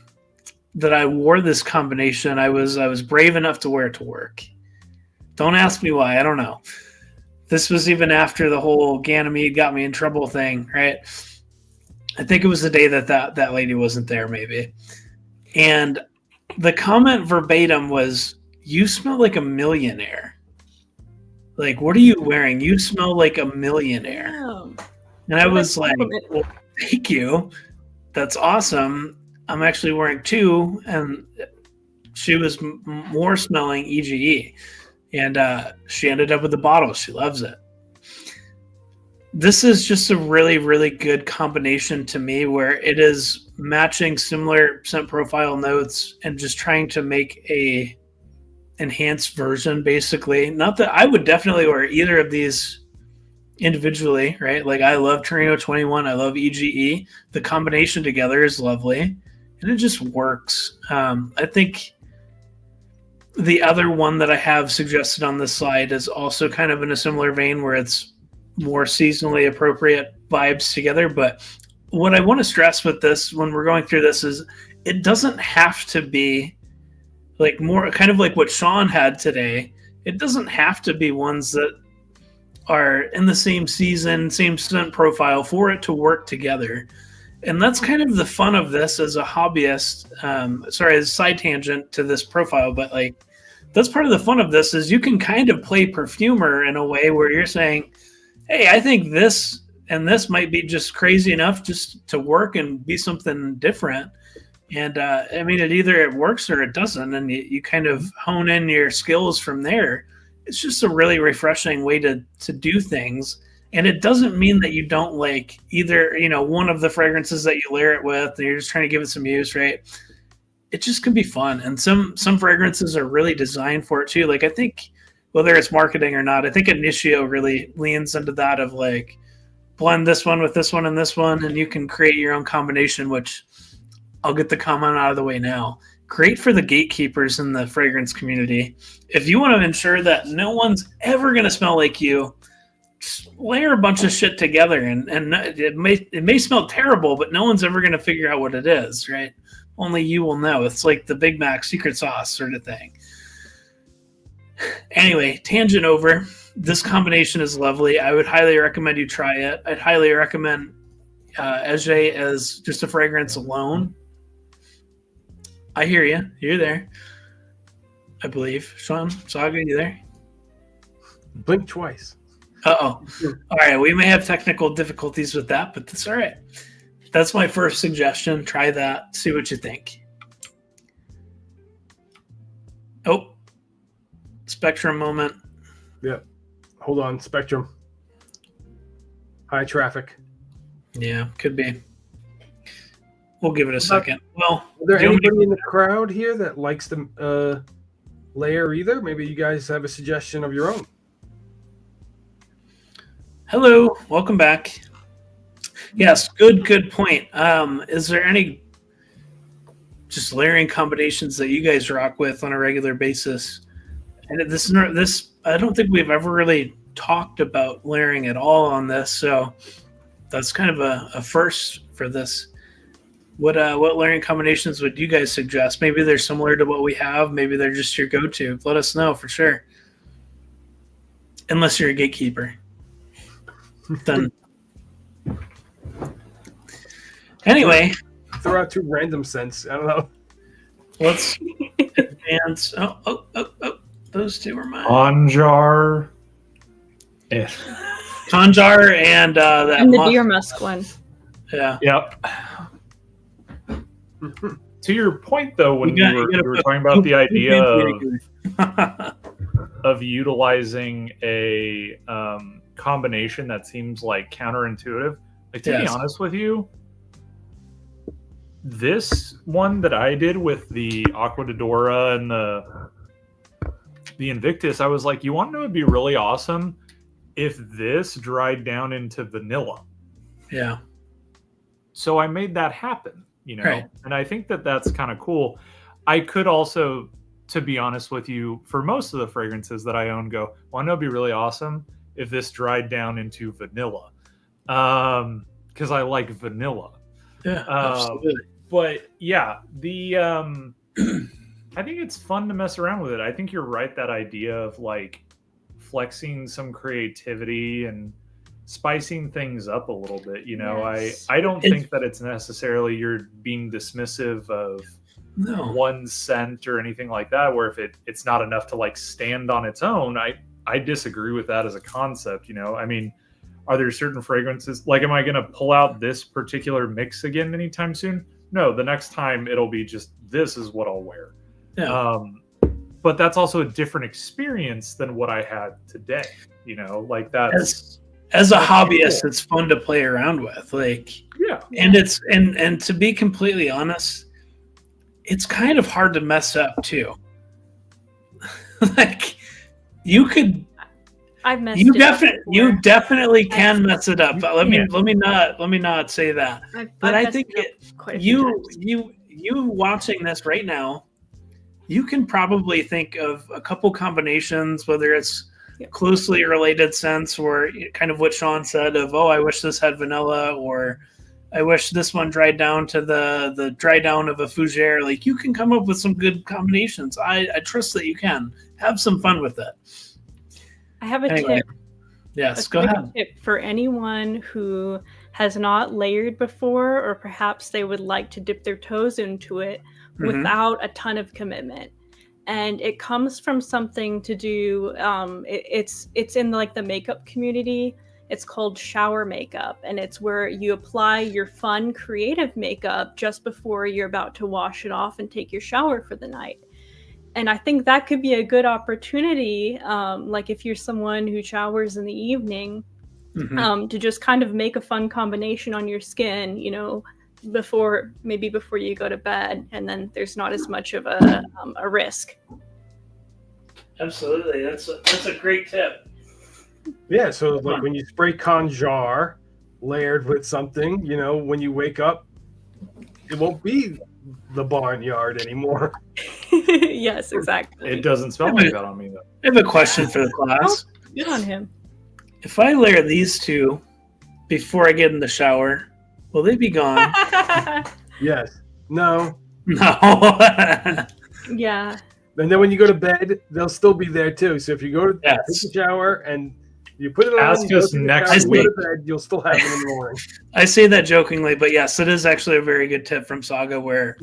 that I wore this combination, I was brave enough to wear it to work. Don't ask me why. I don't know. This was even after the whole Ganymede got me in trouble thing, right? I think it was the day that lady wasn't there, maybe. And the comment verbatim was, "You smell like a millionaire." Like, what are you wearing? You smell like a millionaire. Oh. And I was like, well, thank you. That's awesome. I'm actually wearing 2, and she was more smelling Ege. And she ended up with a bottle. She loves it. This is just a really, really good combination to me, where it is matching similar scent profile notes and just trying to make a enhanced version, basically. Not that I would definitely wear either of these individually, right? Like, I love Torino 21. I love Ege. The combination together is lovely, and it just works. I think the other one that I have suggested on this slide is also kind of in a similar vein, where it's more seasonally appropriate vibes together. But what I want to stress with this when we're going through this is it doesn't have to be like more kind of like what Sean had today. It doesn't have to be ones that are in the same season, same scent profile for it to work together. And that's kind of the fun of this as a hobbyist. Sorry, as a side tangent to this profile, but like that's part of the fun of this is you can kind of play perfumer in a way where you're saying, hey, I think this and this might be just crazy enough just to work and be something different. And I mean, it works or it doesn't. And you kind of hone in your skills from there. It's just a really refreshing way to do things. And it doesn't mean that you don't like either, one of the fragrances that you layer it with, and you're just trying to give it some use, right? It just can be fun. And some fragrances are really designed for it too. Like I think whether it's marketing or not, I think Initio really leans into that of like blend this one with this one and this one, and you can create your own combination, which I'll get the comment out of the way now. Great for the gatekeepers in the fragrance community. If you want to ensure that no one's ever going to smell like you, just layer a bunch of shit together, and it may smell terrible, but no one's ever going to figure out what it is, right? Only you will know. It's like the Big Mac secret sauce sort of thing. Anyway, tangent over. This combination is lovely. I would highly recommend you try it. I'd highly recommend Eje as just a fragrance alone. I hear you. You're there. I believe. Sean, Saga, you there? Blink twice. Uh-oh. All right. We may have technical difficulties with that, but that's all right. That's my first suggestion. Try that. See what you think. Oh. Spectrum moment. Yep. Hold on. Spectrum. High traffic. Yeah, could be. We'll give it a second. Well, is there anybody in the crowd here that likes the layer either? Maybe you guys have a suggestion of your own. Hello, welcome back. Yes, good point. Is there any just layering combinations that you guys rock with on a regular basis? And this I don't think we've ever really talked about layering at all on this, so that's kind of a first for this. What layering combinations would you guys suggest? Maybe they're similar to what we have. Maybe they're just your go-to. Let us know for sure. Unless you're a gatekeeper. Then. Anyway. Throw out two random scents. I don't know. Let's advance. Oh. Those two are mine. Anjar. Yeah. Conjar and that. And the Deer Musk one. Yeah. Yep. To your point, though, when you were talking about the idea of utilizing a combination that seems like counterintuitive, like to be honest with you, this one that I did with the Aqua de Dora and the Invictus, I was like, you want to know it'd be really awesome if this dried down into vanilla. Yeah. So I made that happen. Right. And I think that that's kind of cool. I could also, to be honest with you, for most of the fragrances that I own, go, well, I know it'd be really awesome if this dried down into vanilla. Because I like vanilla. Yeah, absolutely. But yeah, I think it's fun to mess around with it. I think you're right, that idea of like flexing some creativity and spicing things up a little bit, Yes. I don't think that it's necessarily you're being dismissive of one scent or anything like that, where if it's not enough to like stand on its own. I disagree with that as a concept. I mean, are there certain fragrances, like, am I going to pull out this particular mix again anytime soon? No, the next time it'll be just, this is what I'll wear. Yeah. But that's also a different experience than what I had today. Like that's as a hobbyist, cool. It's fun to play around with. Like, yeah. And it's and to be completely honest, it's kind of hard to mess up too. Like, you could. I've messed you it definitely up you definitely can mess it up. Let me not say that. But I think you watching this right now, you can probably think of a couple combinations, whether it's closely related scents, or kind of what Sean said of, oh, I wish this had vanilla, or I wish this one dried down to the dry down of a fougere. Like, you can come up with some good combinations. I trust that you can. Have some fun with it. I have a tip. Yes, go ahead. Tip for anyone who has not layered before, or perhaps they would like to dip their toes into it without a ton of commitment. And it comes from something to do, it's in like the makeup community. It's called shower makeup, and it's where you apply your fun, creative makeup just before you're about to wash it off and take your shower for the night. And I think that could be a good opportunity, like if you're someone who showers in the evening, to just kind of make a fun combination on your skin, you know, before you go to bed, and then there's not as much of a risk. Absolutely, that's a great tip. Yeah, so like when you spray Kajal layered with something, you know, when you wake up, it won't be the barnyard anymore. Yes, exactly. It doesn't smell like that on me, though. I have a question for the class. Good on him. If I layer these two before I get in the shower, will they be gone? Yes. No. No. Yeah. And then when you go to bed, they'll still be there too. So if you go to take a shower and you put it on, ask us next week. week. Go to bed, you'll still have it in the morning. I say that jokingly, but yes, it is actually a very good tip from Saga, where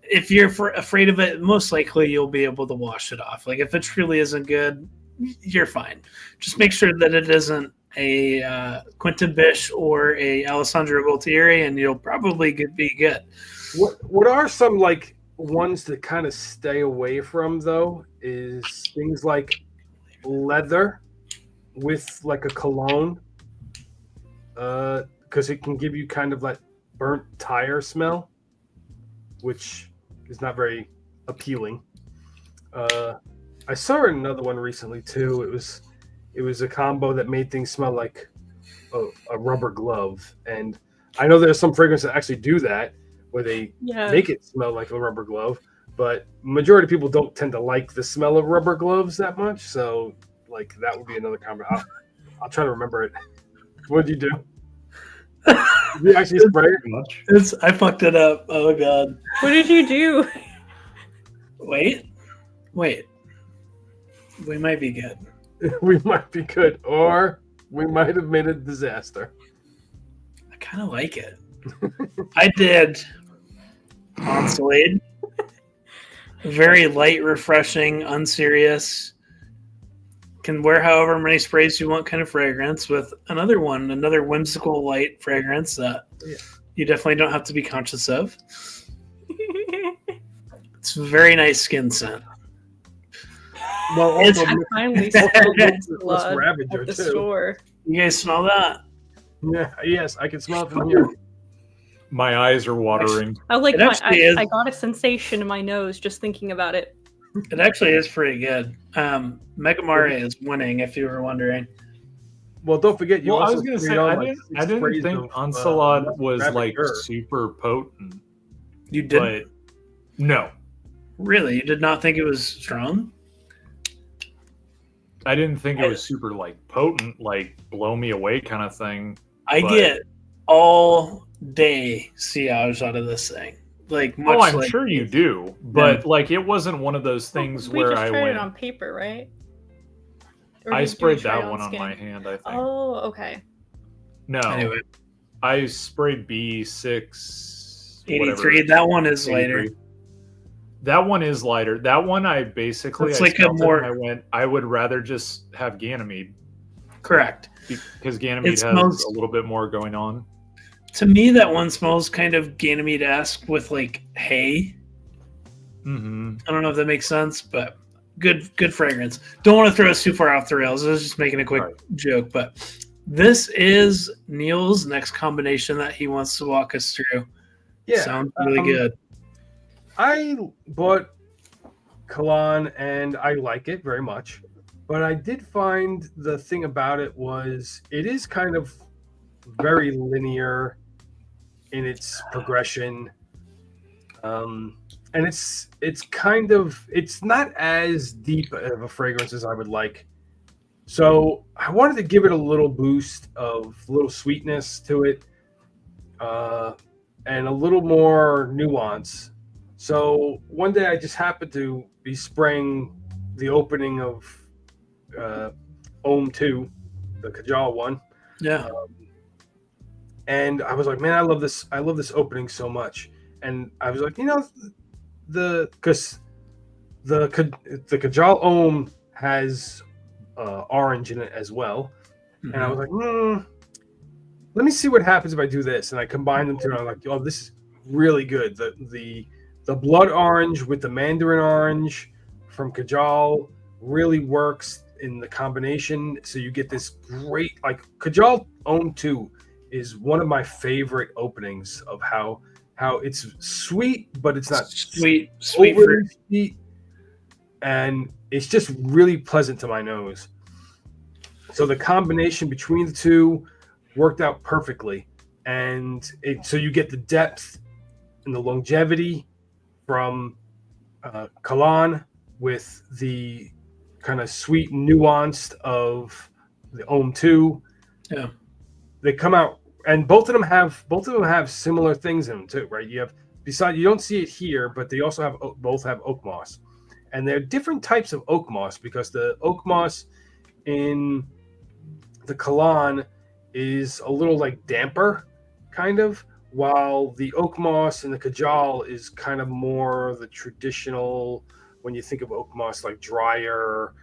if you're afraid of it, most likely you'll be able to wash it off. Like, if it truly isn't good, you're fine. Just make sure that it isn't a Quentin Bish or a Alessandro Gualtieri, and you'll probably be good. What are some like ones to kind of stay away from, though, is things like leather with like a cologne, because it can give you kind of like burnt tire smell, which is not very appealing. I saw another one recently too. It was a combo that made things smell like a rubber glove, and I know there's some fragrances that actually do that, where they make it smell like a rubber glove, but majority of people don't tend to like the smell of rubber gloves that much. So like that would be another combo. I'll try to remember it. What did you do? Did you actually spray it? I fucked it up. Oh god. What did you do? Wait. We might be good. We might be good, or we might have made a disaster. I kind of like it. I did Monsolade. Very light, refreshing, unserious. Can wear however many sprays you want kind of fragrance, with another whimsical light fragrance that you definitely don't have to be conscious of. It's a very nice skin scent. Well, also I finally smelled blood Ravager at the too. store. You guys smell that? Yeah, yes, I can smell it from here. My eyes are watering. I like. It I got a sensation in my nose just thinking about it. It actually is pretty good. Megamare is winning, if you were wondering. Well, don't forget you. Well, I also was going to say, I didn't think Onslaught was like super potent. You didn't? No. Really? You did not think it was strong? I didn't think it was super like potent, like blow me away kind of thing. I get all day sillage out of this thing. Like, much I'm sure you do, but like it wasn't one of those things where I went it on paper, right? I sprayed that one on my hand, I think. Oh, okay. No, anyway, I sprayed B6 83. That one is 83. lighter. That one is lighter. That one I basically I would rather just have Ganymede. Correct. Because Ganymede has a little bit more going on. To me, that one smells kind of Ganymede-esque with like hay. Mm-hmm. I don't know if that makes sense, but good fragrance. Don't want to throw us too far off the rails. I was just making a quick joke, but this is Neil's next combination that he wants to walk us through. Yeah, sounds really good. I bought Cologne and I like it very much, but I did find the thing about it was it is kind of very linear in its progression, and it's not as deep of a fragrance as I would like. So I wanted to give it a little boost of little sweetness to it, and a little more nuance. So one day I just happened to be spraying the opening of Ohm 2, the Kajal one. Yeah. And I was like, man, I love this opening so much. And I was like, because the Kajal Ohm has orange in it as well. Mm-hmm. And I was like, let me see what happens if I do this. And I combined them two, and I'm like, oh, this is really good. The blood orange with the mandarin orange from Kajal really works in the combination. So you get this great, like, Kajal Ohm 2 is one of my favorite openings of how it's sweet, but it's not sweet overly sweet, and it's just really pleasant to my nose. So the combination between the two worked out perfectly, and so you get the depth and the longevity from Guerlain with the kind of sweet nuanced of the Ohm 2. Yeah, they come out, and both of them have similar things in them too, right? You don't see it here, but they also both have oak moss, and they're different types of oak moss, because the oak moss in the Guerlain is a little like damper, kind of, while the oak moss in the Kajal is kind of more the traditional, when you think of oak moss, like drier,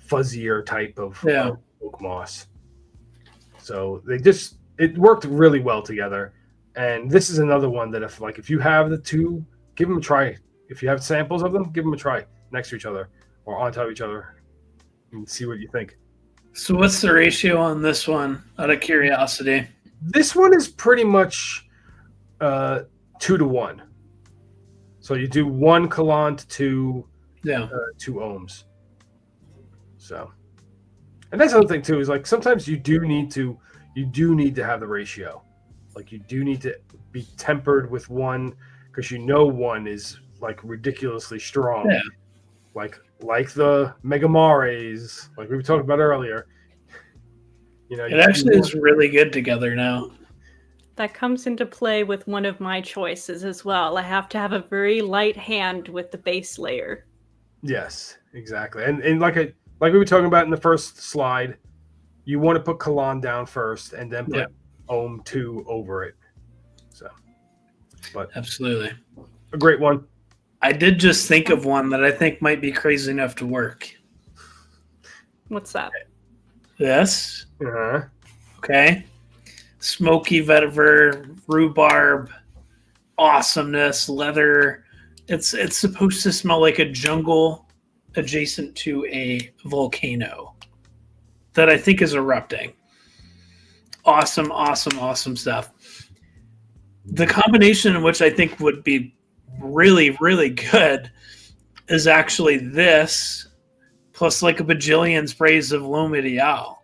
fuzzier type of oak moss. So it worked really well together. And this is another one that if you have the two, give them a try. If you have samples of them, give them a try next to each other or on top of each other and see what you think. So what's the ratio on this one, out of curiosity? This one is pretty much 2 to 1. So you do 1 Guerlain to 2 ohms. So, and that's another thing too, is like sometimes you do need to have the ratio. Like you do need to be tempered with one, because one is like ridiculously strong. Yeah. Like the Mega Mares, like we were talking about earlier. It actually is really good together now. That comes into play with one of my choices as well. I have to have a very light hand with the base layer. Yes, exactly. And like we were talking about in the first slide, you want to put Guerlain down first and then put Ohm 2 over it. So, but absolutely a great one. I did just think of one that I think might be crazy enough to work. What's that? This. Uh-huh. Okay. Smoky vetiver, rhubarb, awesomeness, leather. It's supposed to smell like a jungle adjacent to a volcano that I think is erupting. Awesome, awesome, awesome stuff. The combination in which I think would be really, really good is actually this plus like a bajillion sprays of L'Homme Ideal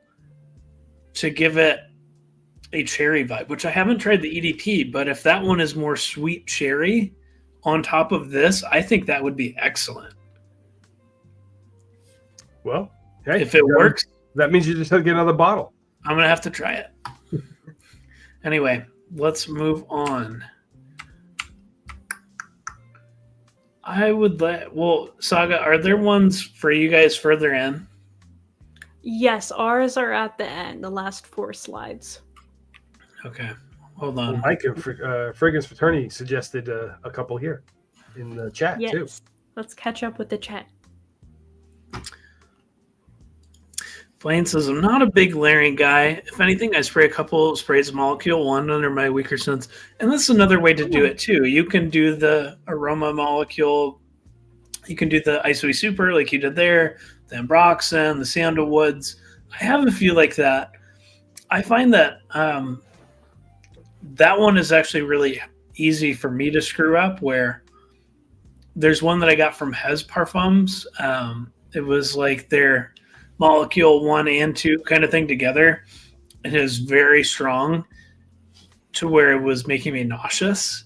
to give it a cherry vibe, which I haven't tried the EDP, but if that one is more sweet cherry on top of this, I think that would be excellent. Well, hey, if it works, that means you just have to get another bottle. I'm going to have to try it. Anyway, let's move on. Saga, are there ones for you guys further in? Yes, ours are at the end, the last 4 slides. Okay, hold on. Well, Mike of Fragrance Fraternity suggested a couple here in the chat too. Let's catch up with the chat. Blaine says, I'm not a big layering guy. If anything, I spray a couple sprays of molecule, one under my weaker scents. And that's another way to do it too. You can do the aroma molecule. You can do the ISOE Super like you did there, the Ambroxan, the sandalwoods. I have a few like that. I find that that one is actually really easy for me to screw up, where there's one that I got from Hez Parfums. It was like their molecule 1 and 2 kind of thing together. It is very strong to where it was making me nauseous.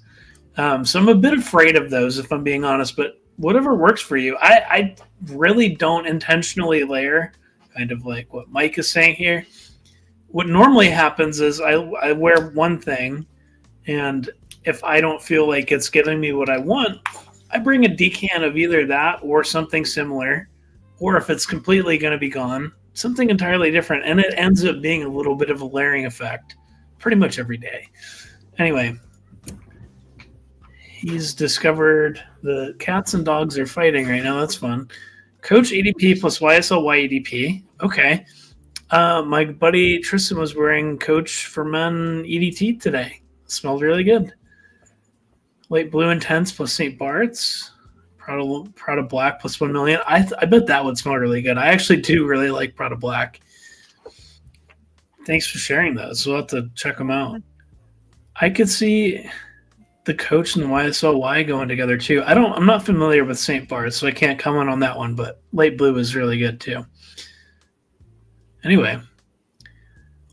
So I'm a bit afraid of those, if I'm being honest, but whatever works for you. I really don't intentionally layer kind of like what Mike is saying here. What normally happens is I wear one thing, and if I don't feel like it's getting me what I want, I bring a decan of either that or something similar, or if it's completely going to be gone, something entirely different, and it ends up being a little bit of a layering effect pretty much every day. Anyway, he's discovered the cats and dogs are fighting right now. That's fun. Coach EDP plus YSLY EDP. Okay. My buddy Tristan was wearing Coach for Men EDT today. Smelled really good. Light Blue Intense plus St. Bart's. Prada Black plus 1 million. I bet that would smell really good. I actually do really like Prada Black. Thanks for sharing those. We'll have to check them out. I could see the Coach and the YSLY going together too. I'm not familiar with St. Bart's, so I can't comment on that one, but Light Blue is really good too. Anyway,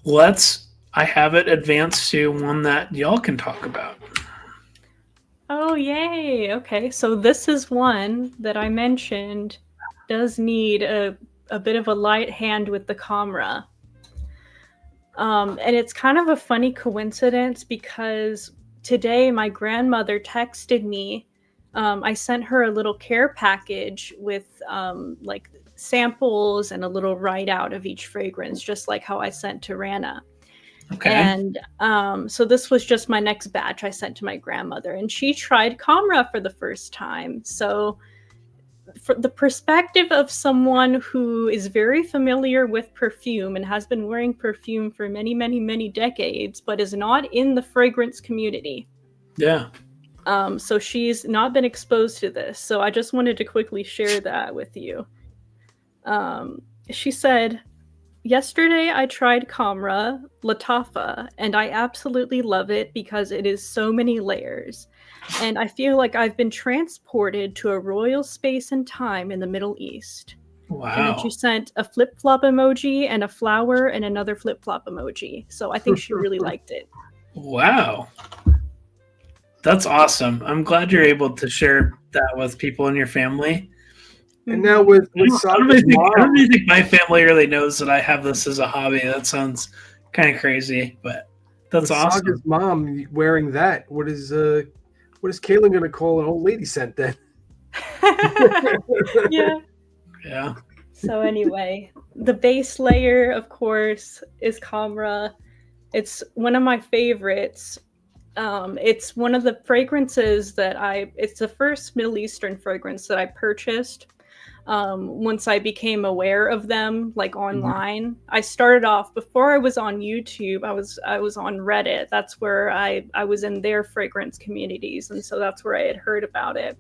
I have it advanced to one that y'all can talk about. Oh, yay. Okay, so this is one that I mentioned does need a bit of a light hand with the camera. And it's kind of a funny coincidence because today my grandmother texted me. I sent her a little care package with like samples and a little write-out of each fragrance, just like how I sent to Rana. Okay. And so this was just my next batch I sent to my grandmother, and she tried Camera for the first time. So for the perspective of someone who is very familiar with perfume and has been wearing perfume for many, many, many decades, but is not in the fragrance community. Yeah. So she's not been exposed to this. So I just wanted to quickly share that with you. She said, yesterday I tried Camera Latafa, and I absolutely love it because it is so many layers. And I feel like I've been transported to a royal space and time in the Middle East. Wow. And then she sent a flip-flop emoji and a flower and another flip-flop emoji. So I think she really liked it. Wow. That's awesome. I'm glad you're able to share that with people in your family. And now with I don't really think my family really knows that I have this as a hobby. That sounds kind of crazy, but that's awesome. Saga's mom wearing that. What is Kaylin going to call an old lady scent then? Yeah. Yeah. So anyway, the base layer, of course, is Camera. It's one of my favorites. It's one of the fragrances it's the first Middle Eastern fragrance that I purchased. Once I became aware of them, like online. I started off before I was on YouTube. I was on Reddit. That's where I was in their fragrance communities, and so that's where I had heard about it.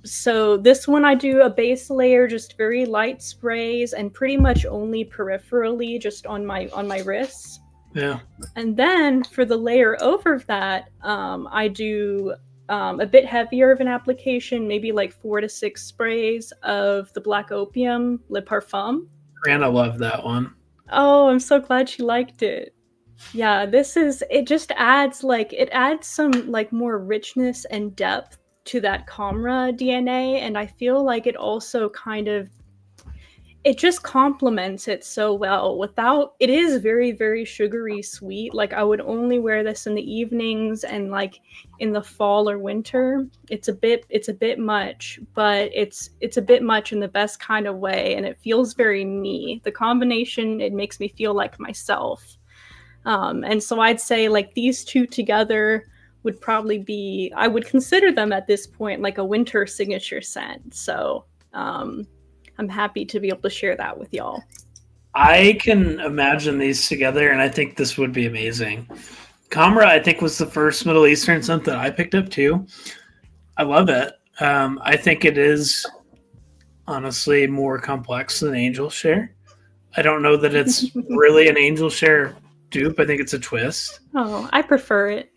So this one I do a base layer, just very light sprays, and pretty much only peripherally, just on my wrists. Yeah. And then for the layer over that, I do a bit heavier of an application, maybe like 4 to 6 sprays of the Black Opium Le Parfum. Rana loved that one. Oh, I'm so glad she liked it. Yeah, it just adds some like more richness and depth to that Camera DNA, and I feel like it also it just complements it so well it is very, very sugary sweet. Like I would only wear this in the evenings and like in the fall or winter. It's a bit much, but it's a bit much in the best kind of way, and it feels very me. The combination, it makes me feel like myself. And so I'd say like these two together would probably I would consider them at this point like a winter signature scent. So I'm happy to be able to share that with y'all. I can imagine these together, and I think this would be amazing. Camera, I think, was the first Middle Eastern scent that I picked up too. I love it. I think it is honestly more complex than Angel Share. I don't know that it's really an Angel Share dupe. I think it's a twist. Oh, I prefer it.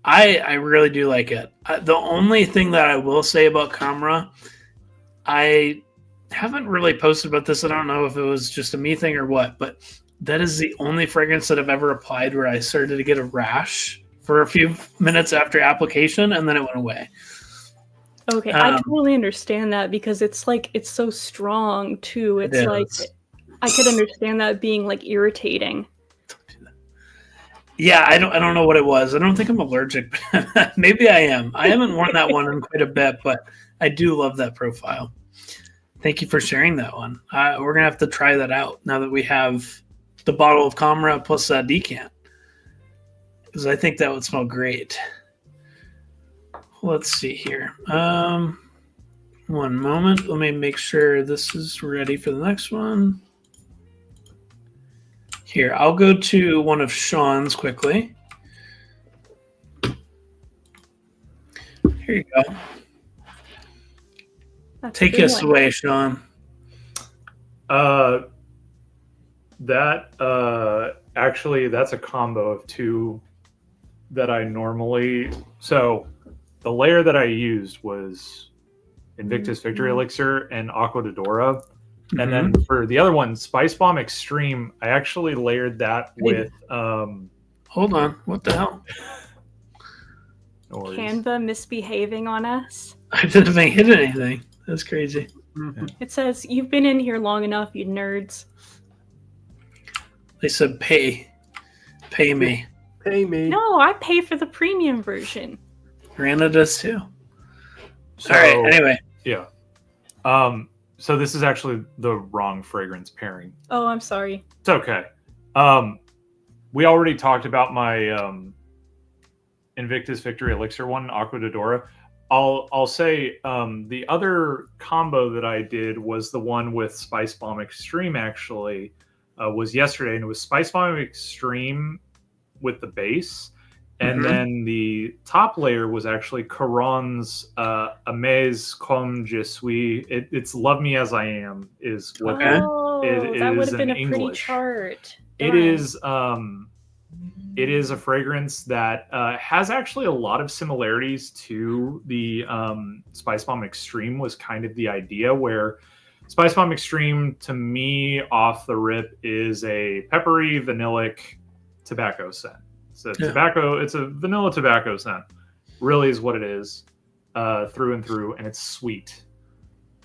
I really do like it. The only thing that I will say about Camera, I haven't really posted about this. I don't know if it was just a me thing or what, but that is the only fragrance that I've ever applied where I started to get a rash for a few minutes after application, and then it went away. Okay, I totally understand that because it's so strong too. It's like I could understand that being like irritating. Yeah, I don't know what it was. I don't think I'm allergic, but maybe I am. I haven't worn that one in quite a bit, but I do love that profile. Thank you for sharing that one. We're gonna have to try that out now that we have the bottle of Comra plus that decant, because I think that would smell great. Let's see here. One moment. Let me make sure this is ready for the next one. Here, I'll go to one of Sean's quickly. Here you go. Take us away, Sean. Actually, that's a combo of two that I normally. So the layer that I used was Invictus Victory Elixir and Aqua de Dora. And then for the other one, Spice Bomb Extreme, I actually layered that with. Hold on. What the hell? No worries. Canva misbehaving on us. I didn't even hit anything. That's crazy. It says, "You've been in here long enough, you nerds." They said pay. Pay me. Pay me. No, I pay for the premium version. Rana does too. So, all right. Anyway. Yeah. So this is actually the wrong fragrance pairing. Oh, I'm sorry. It's okay. We already talked about my Invictus Victory Elixir one, Aqua de Dora. I'll say the other combo that I did was the one with Spice Bomb Extreme. Actually, was yesterday, and it was Spice Bomb Extreme with the base, and then the top layer was actually Caron's Amaze Comme Je Suis. It's Love Me As I Am is what that it would is have been in a English. pretty chart. It is a fragrance that has actually a lot of similarities to the Spice Bomb Extreme. Was kind of the idea where Spice Bomb Extreme, to me, off the rip, is a peppery, vanillic tobacco scent. So tobacco, it's a vanilla tobacco scent. Really is what it is, through and through, and it's sweet.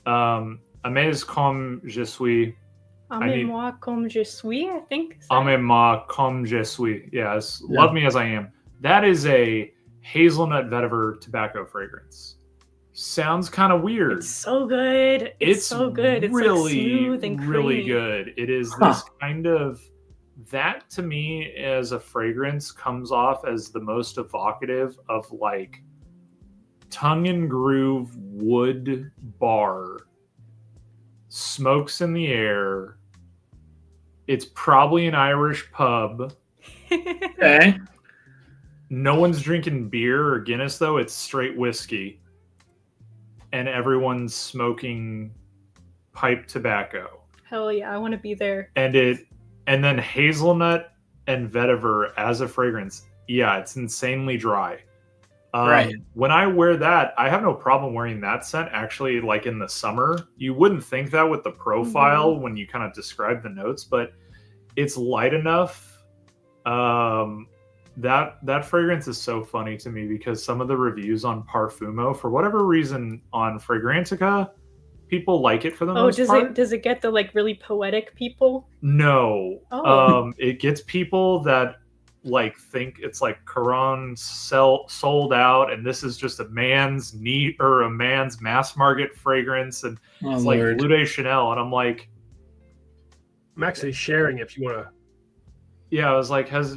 Amaze Comme Je Suis. Aimez-moi comme je suis, I think. Aimez-moi comme je suis. Yes, Love Me As I Am. That is a hazelnut vetiver tobacco fragrance. Sounds kind of weird. It's so good. It's so good. It's really, like smooth and creamy. really good. It is this kind of, that to me as a fragrance comes off as the most evocative of like tongue and groove wood bar, smokes in the air. It's probably an Irish pub. Okay. No one's drinking beer or Guinness though. It's straight whiskey. And everyone's smoking pipe tobacco. Hell yeah, I want to be there. And then hazelnut and vetiver as a fragrance. Yeah, it's insanely dry. Right. When I wear that, I have no problem wearing that scent. Actually, like in the summer, you wouldn't think that with the profile when you kind of describe the notes, but it's light enough. That fragrance is so funny to me because some of the reviews on Parfumo, for whatever reason, on Fragrantica, people like it for the most part. Does it get the like really poetic people? No. It gets people that like think it's like Caron sold out, and this is just a man's mass market fragrance, and it's like Bleu de Chanel, and I'm like, I'm actually sharing if you want to. Yeah, I was like, have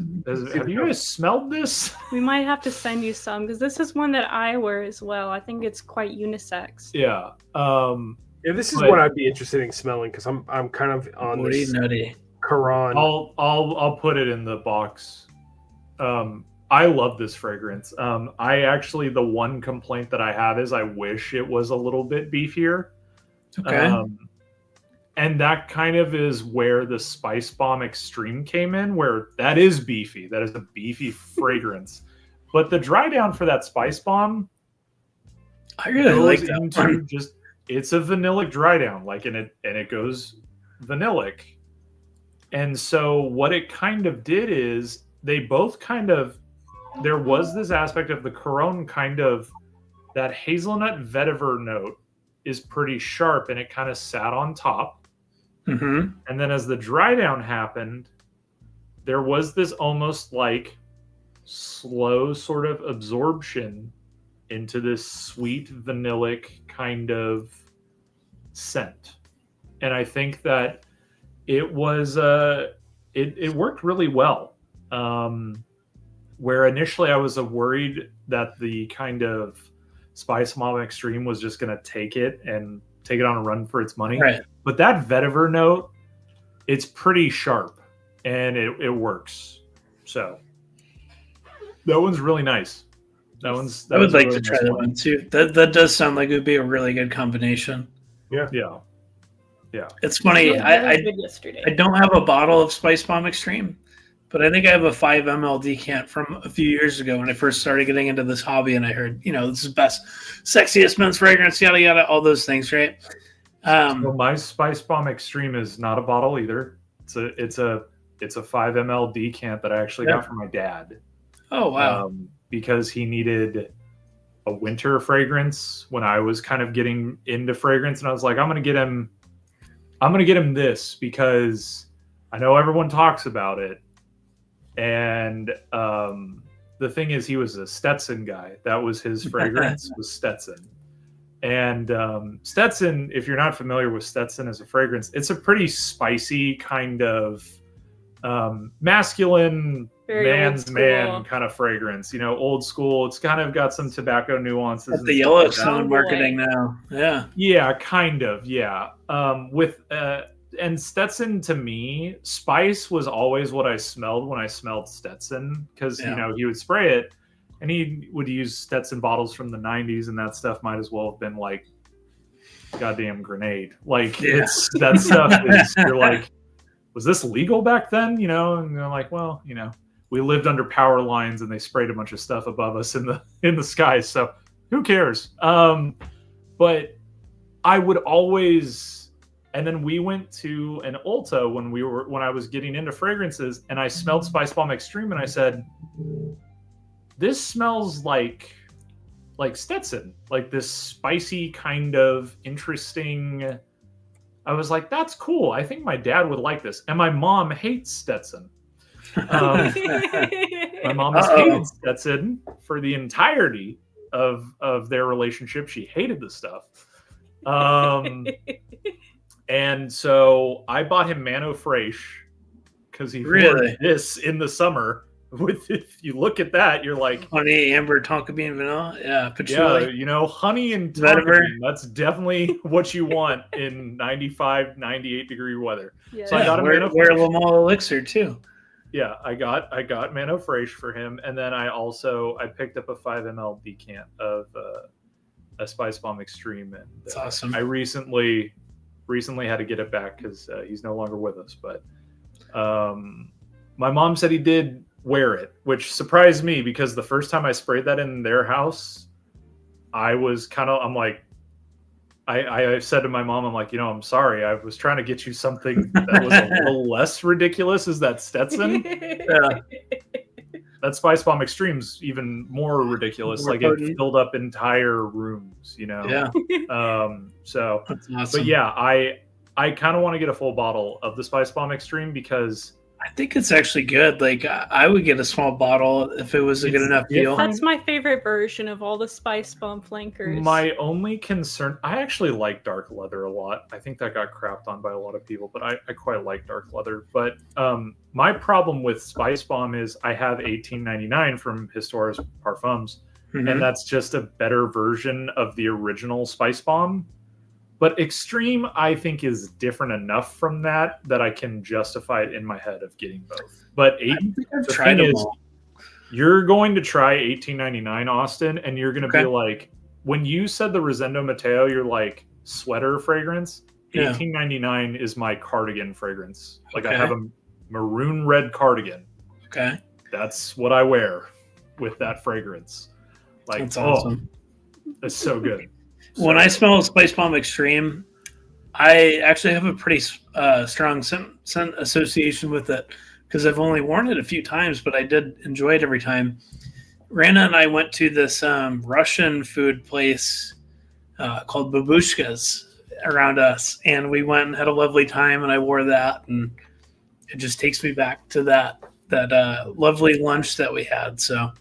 you guys smelled this? We might have to send you some because this is one that I wear as well. I think it's quite unisex. Yeah. Yeah, this is what I'd be interested in smelling because I'm kind of on this Caron. I'll put it in the box. I love this fragrance. I actually, the one complaint that I have is I wish it was a little bit beefier. Okay. And that kind of is where the Spice Bomb Extreme came in, where that is beefy. That is a beefy fragrance. But the dry down for that Spice Bomb, I really like that. It's a vanillic dry down, and it goes vanillic. And so what it kind of did is they both kind of, there was this aspect of the Caron kind of that hazelnut vetiver note is pretty sharp, and it kind of sat on top. Mm-hmm. And then as the dry down happened, there was this almost like slow sort of absorption into this sweet vanillic kind of scent. And I think that it was it worked really well. Where initially I was worried that the kind of Spice Mom Extreme was just going to take it on a run for its money. Right. But that vetiver note, it's pretty sharp, and it works. So that one's really nice. I would like to try that one too. That does sound like it would be a really good combination. Yeah. It's funny. I yesterday. don't have a bottle of Spice Bomb Extreme, but I think I have a 5 ml decant from a few years ago when I first started getting into this hobby, and I heard, this is best, sexiest men's fragrance, yada yada, all those things, right? So my Spice Bomb Extreme is not a bottle either. It's a 5 ml decant that I actually got from my dad. Oh wow! Because he needed a winter fragrance when I was kind of getting into fragrance, and I was like, I'm gonna get him this because I know everyone talks about it. And the thing is, he was a Stetson guy. That was his fragrance, was Stetson. And Stetson, if you're not familiar with Stetson as a fragrance, it's a pretty spicy kind of masculine, Very man's old man school. kind of fragrance. Old school. It's kind of got some tobacco nuances. That's and the stuff like that. Yellowstone marketing now. Yeah. Yeah, kind of. Yeah. And Stetson, to me, spice was always what I smelled when I smelled Stetson, because he would spray it, and he would use Stetson bottles from the 90s, and that stuff might as well have been like goddamn grenade. Like it's that stuff is, you're like, was this legal back then? And they're like, well, we lived under power lines and they sprayed a bunch of stuff above us in the sky, so who cares? But I would always. And then we went to an Ulta when I was getting into fragrances, and I smelled Spice Bomb Extreme, and I said, "This smells like Stetson, like this spicy kind of interesting." I was like, "That's cool. I think my dad would like this." And my mom hates Stetson. My mom has hated Stetson for the entirety of their relationship. She hated the stuff. And so I bought him Mano Fraiche because he wore this in the summer. If you look at that, you're like, honey, amber, tonka bean, vanilla, patchouli. Yeah, honey and tonka bean. That's definitely what you want in 95, 98 degree weather. Yeah. So I got him Mano wear Fraiche. Lamal Elixir too. Yeah, I got Mano Fraiche for him, and then I picked up a 5 ml decant of a Spice Bomb Extreme, and that's awesome. I recently had to get it back because he's no longer with us. But my mom said he did wear it, which surprised me because the first time I sprayed that in their house, I said to my mom, I'm like, I'm sorry. I was trying to get you something that was a little less ridiculous. Is that Stetson? Yeah. That Spice Bomb Extreme's even more ridiculous. More potent. It filled up entire rooms, Yeah. So, that's awesome. But yeah, I kind of want to get a full bottle of the Spice Bomb Extreme because I think it's actually good. Like I would get a small bottle if it was a good enough deal. That's my favorite version of all the Spice Bomb flankers. My only concern, I actually like dark leather a lot. I think that got crapped on by a lot of people, but I quite like dark leather. But my problem with Spice Bomb is I have 1899 from Historia's Parfums, and that's just a better version of the original Spice Bomb. But Extreme, I think, is different enough from that I can justify it in my head of getting both. But you're going to try 1899, Austin, and you're going to be like, when you said the Rosendo Mateo, you're like, sweater fragrance, 1899 is my cardigan fragrance. Like I have a maroon red cardigan. Okay. That's what I wear with that fragrance. Like, that's awesome. It's so good. When I smell Spice Bomb Extreme, I actually have a pretty strong scent association with it because I've only worn it a few times, but I did enjoy it every time. Rana and I went to this Russian food place called Babushka's around us, and we went and had a lovely time, and I wore that, and it just takes me back to that lovely lunch that we had. So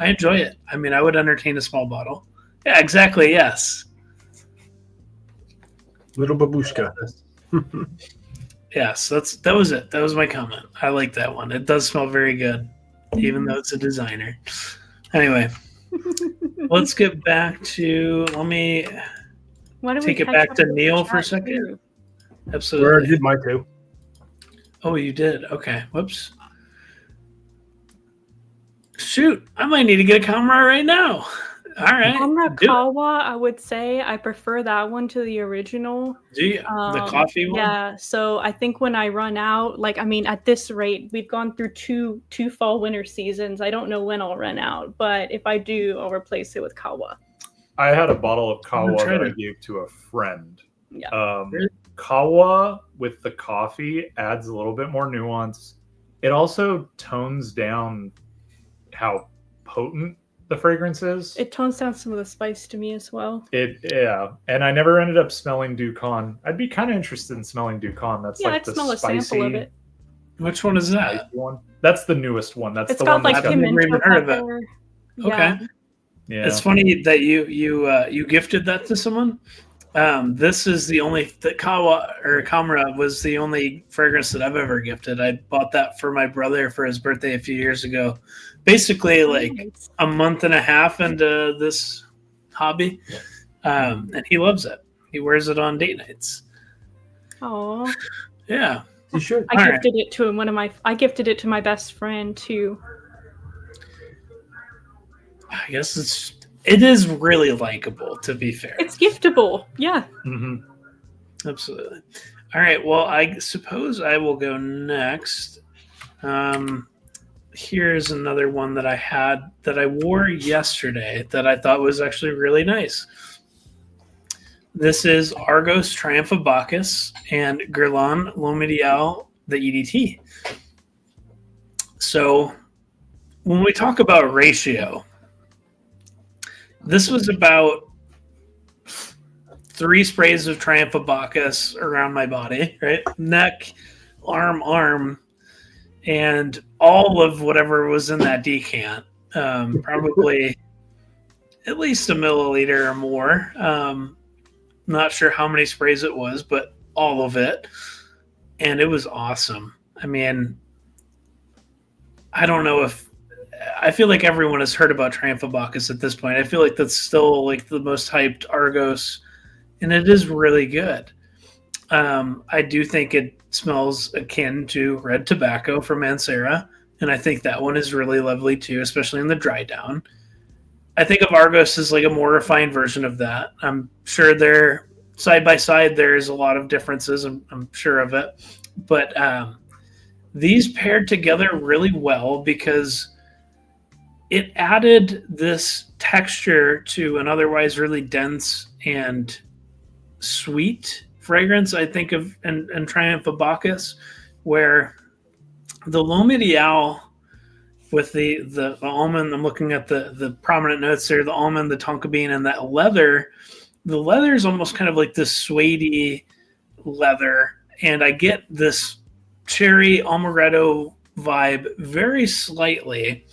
I enjoy it. I mean, I would entertain a small bottle. Yeah, exactly. Yes. Little babushka. Yes, that was it. That was my comment. I like that one. It does smell very good, even though it's a designer. Anyway, let's get back to. Let me take it back to Neil for a second. Absolutely. Where did my two? Oh, you did. Okay. Whoops. Shoot, I might need to get a camera right now. All right. Kawa, I would say I prefer that one to the original. Do you? The coffee one? Yeah. So I think when I run out, like, I mean, at this rate, we've gone through two fall winter seasons. I don't know when I'll run out, but if I do, I'll replace it with Kawa. I had a bottle of Kawa that I gave to a friend. Yeah. Kawa with the coffee adds a little bit more nuance. It also tones down how potent the fragrance is. It tones down some of the spice to me as well. Yeah. And I never ended up smelling Ducon. I'd be kind of interested in smelling Ducon. That's like I'd the smell spicy a sample of it. Which one is that? One. That's the newest one. That's it's the got one like that's never even heard of it. Yeah. Okay. Yeah. It's funny that you gifted that to someone. This is the only Kawa or Kamra was the only fragrance that I've ever gifted. I bought that for my brother for his birthday a few years ago. Basically, like a month and a half into this hobby, and he loves it. He wears it on date nights. Oh. Yeah. You should. I gifted it to I gifted it to my best friend too. I guess it is really likable, to be fair. It's giftable. Yeah. Mm-hmm. Absolutely. All right. Well, I suppose I will go next. Here's another one that I had that I wore yesterday that I thought was actually really nice. This is Argos Triumph of Bacchus and Guerlain L'Homme the EDT. So when we talk about ratio, this was about 3 sprays of Triumph of Bacchus around my body, right? Neck, arm, and all of whatever was in that decant. Probably at least a milliliter or more. Not sure how many sprays it was, but all of it. And it was awesome. I mean, I don't know if I feel like everyone has heard about Triumph of Bacchus at this point. I feel like that's still like the most hyped Argos, and it is really good. I do think it smells akin to red tobacco from Mancera, and I think that one is really lovely too, especially in the dry down. I think of Argos as like a more refined version of that. I'm sure they're side by side. There's a lot of differences. I'm sure of it, but these paired together really well because it added this texture to an otherwise really dense and sweet fragrance. I think of and Triumph of Bacchus, where the L'Homme Ideal with the almond, I'm looking at the prominent notes there, the almond, the tonka bean, and that leather. The leather is almost kind of like this suede leather, and I get this cherry amaretto vibe very slightly.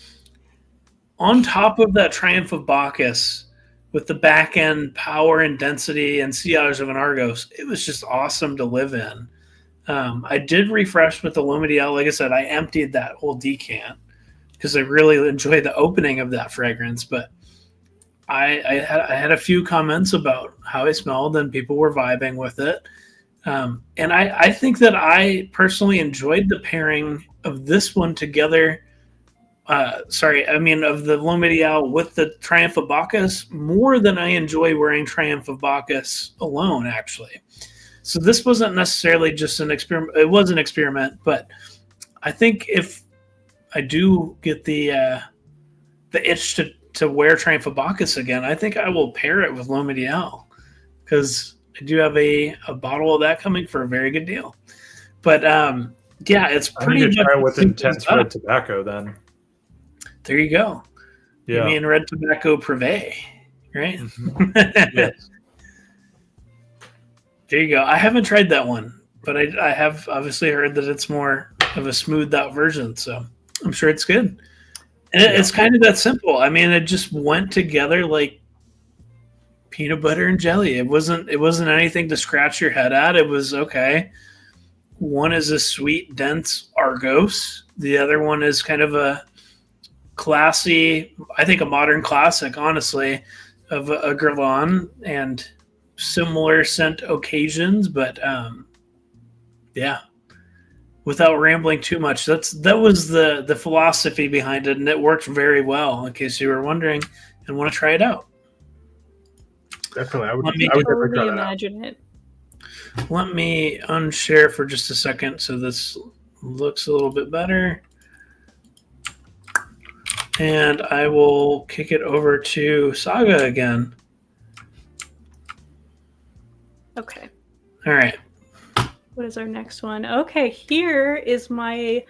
On top of that Triumph of Bacchus, with the back end power and density and sillage of an Argos, it was just awesome to live in. I did refresh with the L'Homme Ideal. Like I said, I emptied that whole decant because I really enjoyed the opening of that fragrance. But I had a few comments about how it smelled, and people were vibing with it. And I think that I personally enjoyed the pairing of this one together. Of the L'Homme Ideal with the Triumph of Bacchus more than I enjoy wearing Triumph of Bacchus alone, actually. So this wasn't necessarily just an experiment. It was an experiment, but I think if I do get the itch to wear Triumph of Bacchus again, I think I will pair it with L'Homme Ideal because I do have a bottle of that coming for a very good deal. But yeah, it's pretty. I need to try with intense red tobacco then. There you go. You Yeah. mean red tobacco privé, right? Yes. There you go. I haven't tried that one, but I have obviously heard that it's more of a smoothed out version, so I'm sure it's good. And it's kind of that simple. I mean, it just went together like peanut butter and jelly. It wasn't anything to scratch your head at. It was okay. One is a sweet, dense Argos. The other one is kind of a classy, I think a modern classic, honestly, of a Guerlain and similar scent occasions, but yeah, without rambling too much. That was the philosophy behind it, and it worked very well. In case you were wondering and want to try it out, Definitely, I would Let me definitely Totally try that out. imagine it. let me unshare for just a second so this looks a little bit better, and I will kick it over to Saga again. Okay. All right. What is our next one? Okay, here is my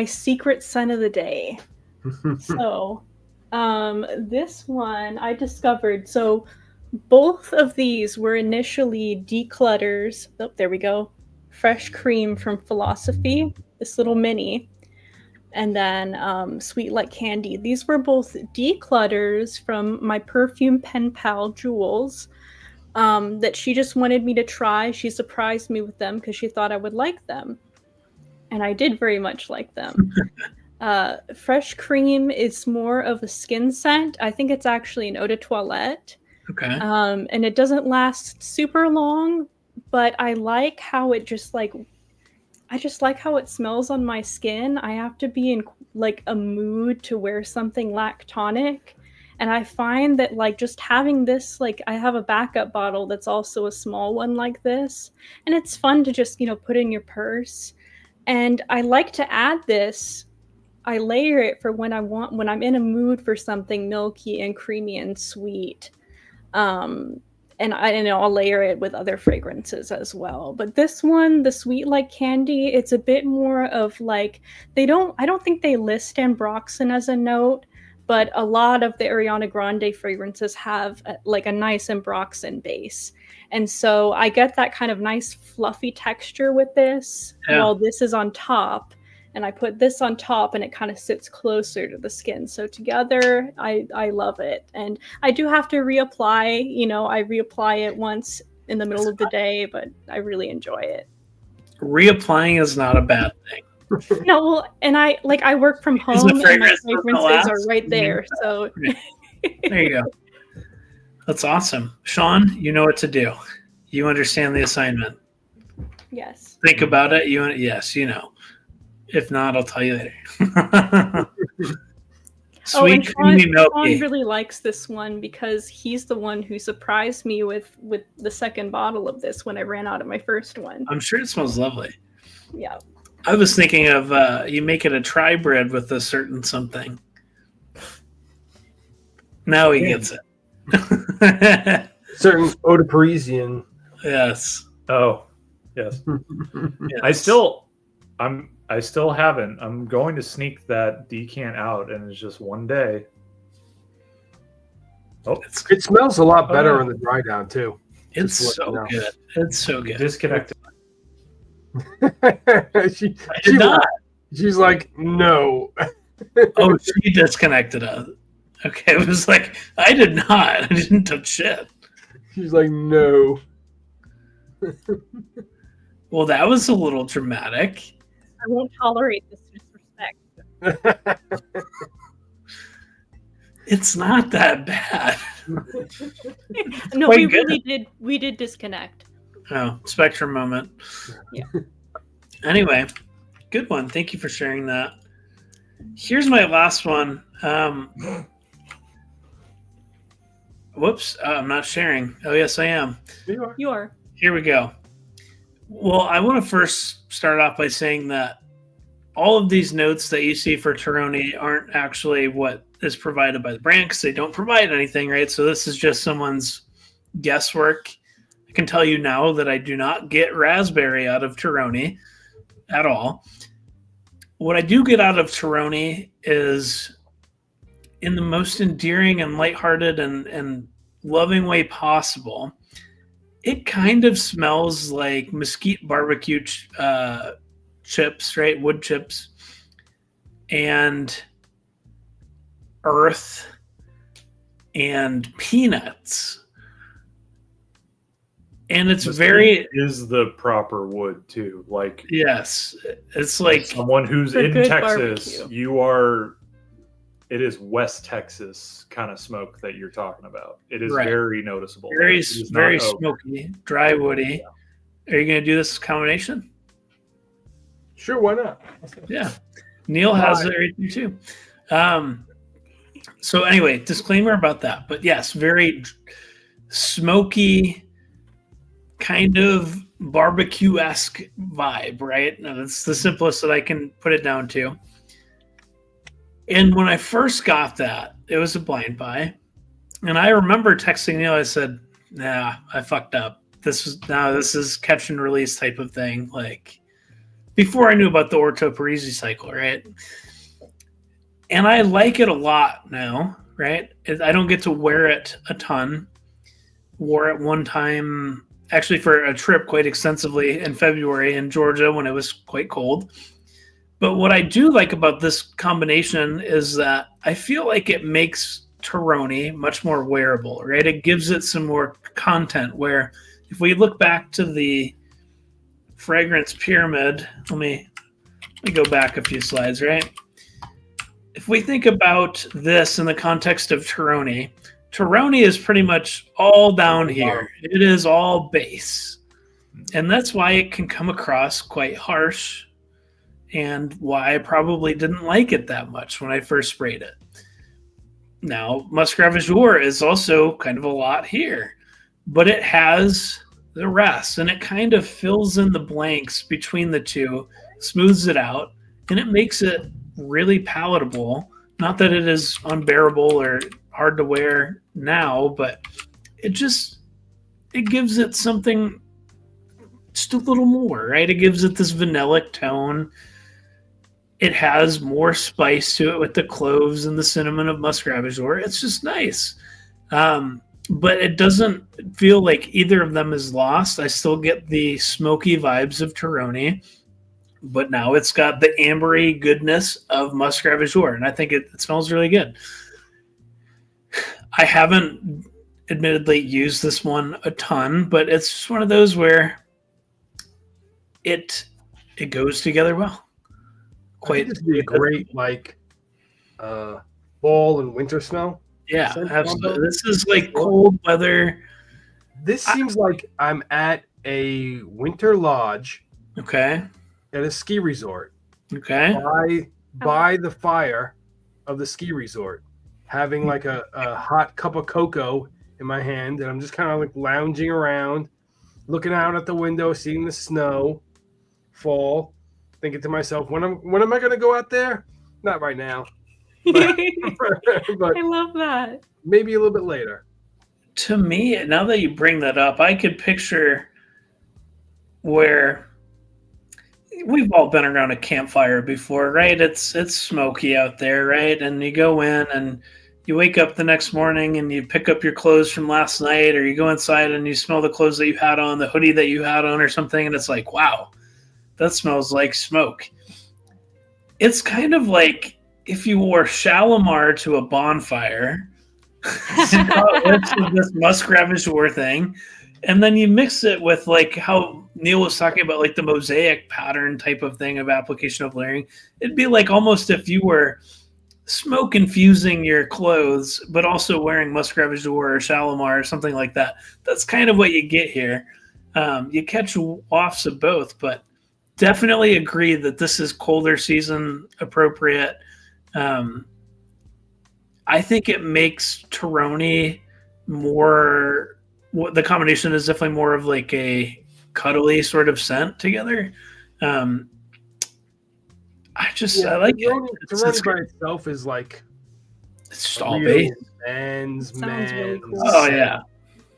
secret scent of the day. So, this one I discovered. So, both of these were initially declutters. Oh, there we go. Fresh Cream from Philosophy, this little mini, and then Sweet Like Candy. These were both declutters from my perfume pen pal Jules. That she just wanted me to try. She surprised me with them because she thought I would like them. And I did very much like them. Fresh Cream is more of a skin scent. I think it's actually an eau de toilette. Okay. And it doesn't last super long, but I like how it just like, I just like how it smells on my skin. I have to be in like a mood to wear something lactonic. And I find that like just having this, like I have a backup bottle that's also a small one like this. And it's fun to just, put in your purse. And I like to add this. I layer it for when I'm in a mood for something milky and creamy and sweet. And I'll layer it with other fragrances as well. But this one, the Sweet Like Candy, it's a bit more of like, I don't think they list ambroxan as a note, but a lot of the Ariana Grande fragrances have like a nice ambroxan base. And so I get that kind of nice fluffy texture with this, while this is on top. And I put this on top and it kind of sits closer to the skin. So together, I love it. And I do have to reapply. I reapply it once in the middle of the day, but I really enjoy it. Reapplying is not a bad thing. No, well, and I work from home and my fragrances are right there. So there you go. That's awesome. Sean, you know what to do. You understand the assignment. yes. Think about it. Yes, you know. If not, I'll tell you later. Sweet creamy milky. Sean really likes this one because he's the one who surprised me with the second bottle of this when I ran out of my first one. I'm sure it smells lovely. Yeah. I was thinking of you make it a tri-bread with a certain something. Now he gets it. Certain eau de Parisian. Yes. Oh, yes. Yes. I still haven't. I'm going to sneak that decant out, and it's just one day. Oh, It smells a lot better in the dry down too. It's Just so let you know. good. It's so good. disconnected. Did not. She's like, no. Oh, she disconnected us. Okay, it was like, I did not. I didn't touch shit. She's like, no. Well, that was a little dramatic. I won't tolerate this disrespect. It's not that bad. No, Quite we good. really did disconnect. Oh, spectrum moment. Yeah. Anyway, good one. Thank you for sharing that. Here's my last one. Whoops, I'm not sharing. Oh, yes, I am. You are. Here we go. Well, I want to first start off by saying that all of these notes that you see for Teroni aren't actually what is provided by the brand because they don't provide anything, right? So this is just someone's guesswork. I can tell you now that I do not get raspberry out of Teroni at all. What I do get out of Teroni is in the most endearing and lighthearted and loving way possible. It kind of smells like mesquite barbecue chips, right? Wood chips and earth and peanuts. And it's Mesquite is the proper wood too. Like, yes, it's like someone who's For in good Texas, barbecue. it is West Texas kind of smoke that you're talking about. It is Right. very noticeable. very, It is very not oak. smoky, dry, woody. Are you going to do this combination? Sure, why not? Yeah. Neil has it right there too. So anyway, disclaimer about that. But yes, very smoky, kind of barbecue-esque vibe, right? That's the simplest that I can put it down to. And when I first got that, it was a blind buy. And I remember texting Neil, I said, nah, I fucked up. This is catch and release type of thing. Like, before I knew about the Orto Parisi cycle, right? And I like it a lot now, right? I don't get to wear it a ton. Wore it one time, actually for a trip quite extensively in February in Georgia when it was quite cold. But what I do like about this combination is that I feel like it makes Teroni much more wearable, right? It gives it some more content where if we look back to the fragrance pyramid, let me go back a few slides, right? If we think about this in the context of Teroni is pretty much all down here. It is all base. And that's why it can come across quite harsh and why I probably didn't like it that much when I first sprayed it. Now, Muscat Jour is also kind of a lot here, but it has the rest and it kind of fills in the blanks between the two, smooths it out, and it makes it really palatable. Not that it is unbearable or hard to wear now, but it gives it something just a little more, right? It gives it this vanillic tone. It has more spice to it with the cloves and the cinnamon of Muscat Jour. It's just nice. But it doesn't feel like either of them is lost. I still get the smoky vibes of Teroni, but now it's got the ambery goodness of Muscat Jour, and I think it smells really good. I haven't admittedly used this one a ton, but it's just one of those where it goes together well. This would be a great fall and winter smell. Yeah, absolutely. This is like cold weather. This seems like I'm at a winter lodge. Okay. At a ski resort. Okay. By the fire of the ski resort, having like a hot cup of cocoa in my hand, and I'm just kind of like lounging around, looking out at the window, seeing the snow fall, thinking to myself, when am I going to go out there? Not right now. But I love that. Maybe a little bit later. To me, now that you bring that up, I could picture where we've all been around a campfire before, right? It's smoky out there, right? And you go in and you wake up the next morning and you pick up your clothes from last night, or you go inside and you smell the clothes that you had on, the hoodie that you had on or something, and it's like, wow, that smells like smoke. It's kind of like if you wore Shalimar to a bonfire, this Muscat Jour thing, and then you mix it with like how Neil was talking about, like the mosaic pattern type of thing of application of layering. It'd be like almost if you were smoke infusing your clothes, but also wearing Muscat Jour or Shalimar or something like that. That's kind of what you get here. You catch wafts of both, but definitely agree that this is colder season appropriate. I think it makes Teroni more. The combination is definitely more of like a cuddly sort of scent together. I like it. Teroni by itself is like it's just all base. Man's. Really cool. Oh yeah.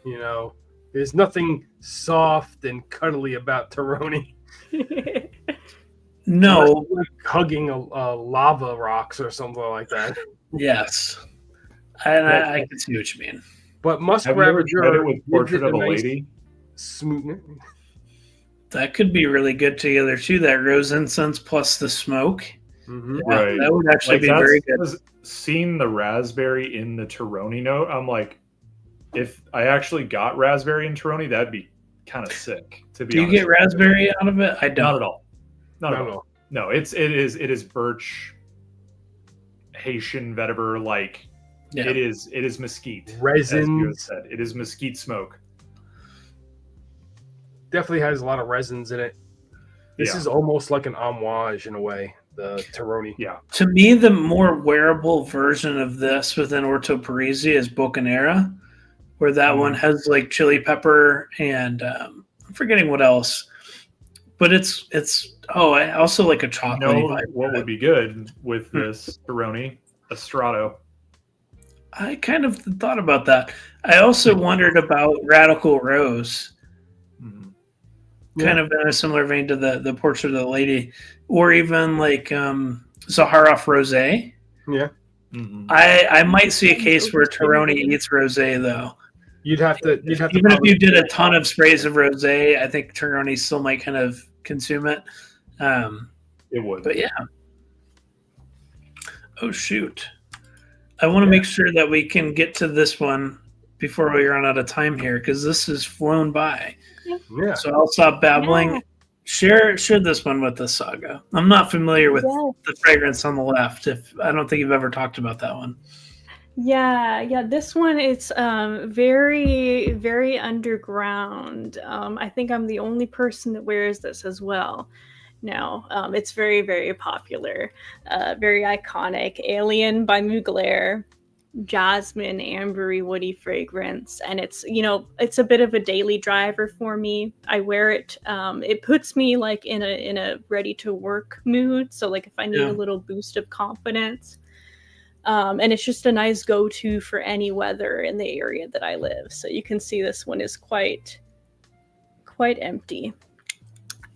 You know, there's nothing soft and cuddly about Teroni. No, like hugging a lava rocks or something like that. Yes, I can see what you mean. But Musk Have you ever Ravager tried it with gives Portrait it of a nice Lady? smoothness. That could be really good together too. That rose incense plus the smoke. Mm-hmm. Yeah, Right. that would actually be very good. Seeing the raspberry in the Taroni note, I'm like, if I actually got raspberry and Taroni, that'd be kind of sick. To be Do you honest, get raspberry out of it? I don't. Not at all. Not at all. No, it is birch, Haitian vetiver, like it is mesquite. Resins. As you had said. It is mesquite smoke. Definitely has a lot of resins in it. This is almost like an homage in a way, the Taroni. Yeah. To me, the more wearable version of this within Orto Parisi is Bocanera, where that one has like chili pepper and I'm forgetting what else. But it's I also like a chocolate. You know what would be good with this Taroni? A Strato. I kind of thought about that. I also wondered about Radical Rose. Kind of in a similar vein to the Portrait of the Lady, or even like Zaharoff Rosé. Yeah, I might see a case where Taroni eats rosé though. You'd have to even if you did a ton of sprays of rosé, I think Taroni still might kind of consume it. It would, but yeah. Oh shoot! I want to make sure that we can get to this one before we run out of time here, because this has flown by. Yeah. So I'll stop babbling. Yeah. Share this one with us, Saga. I'm not familiar with the fragrance on the left. I don't think you've ever talked about that one. Yeah. This one is very, very underground. I think I'm the only person that wears this as well. Now, it's very, very popular, very iconic. Alien by Mugler. Jasmine, ambery, woody fragrance, and it's a bit of a daily driver for me. I wear it. It puts me like in a ready to work mood. So like if I need a little boost of confidence, and it's just a nice go-to for any weather in the area that I live. So you can see this one is quite empty.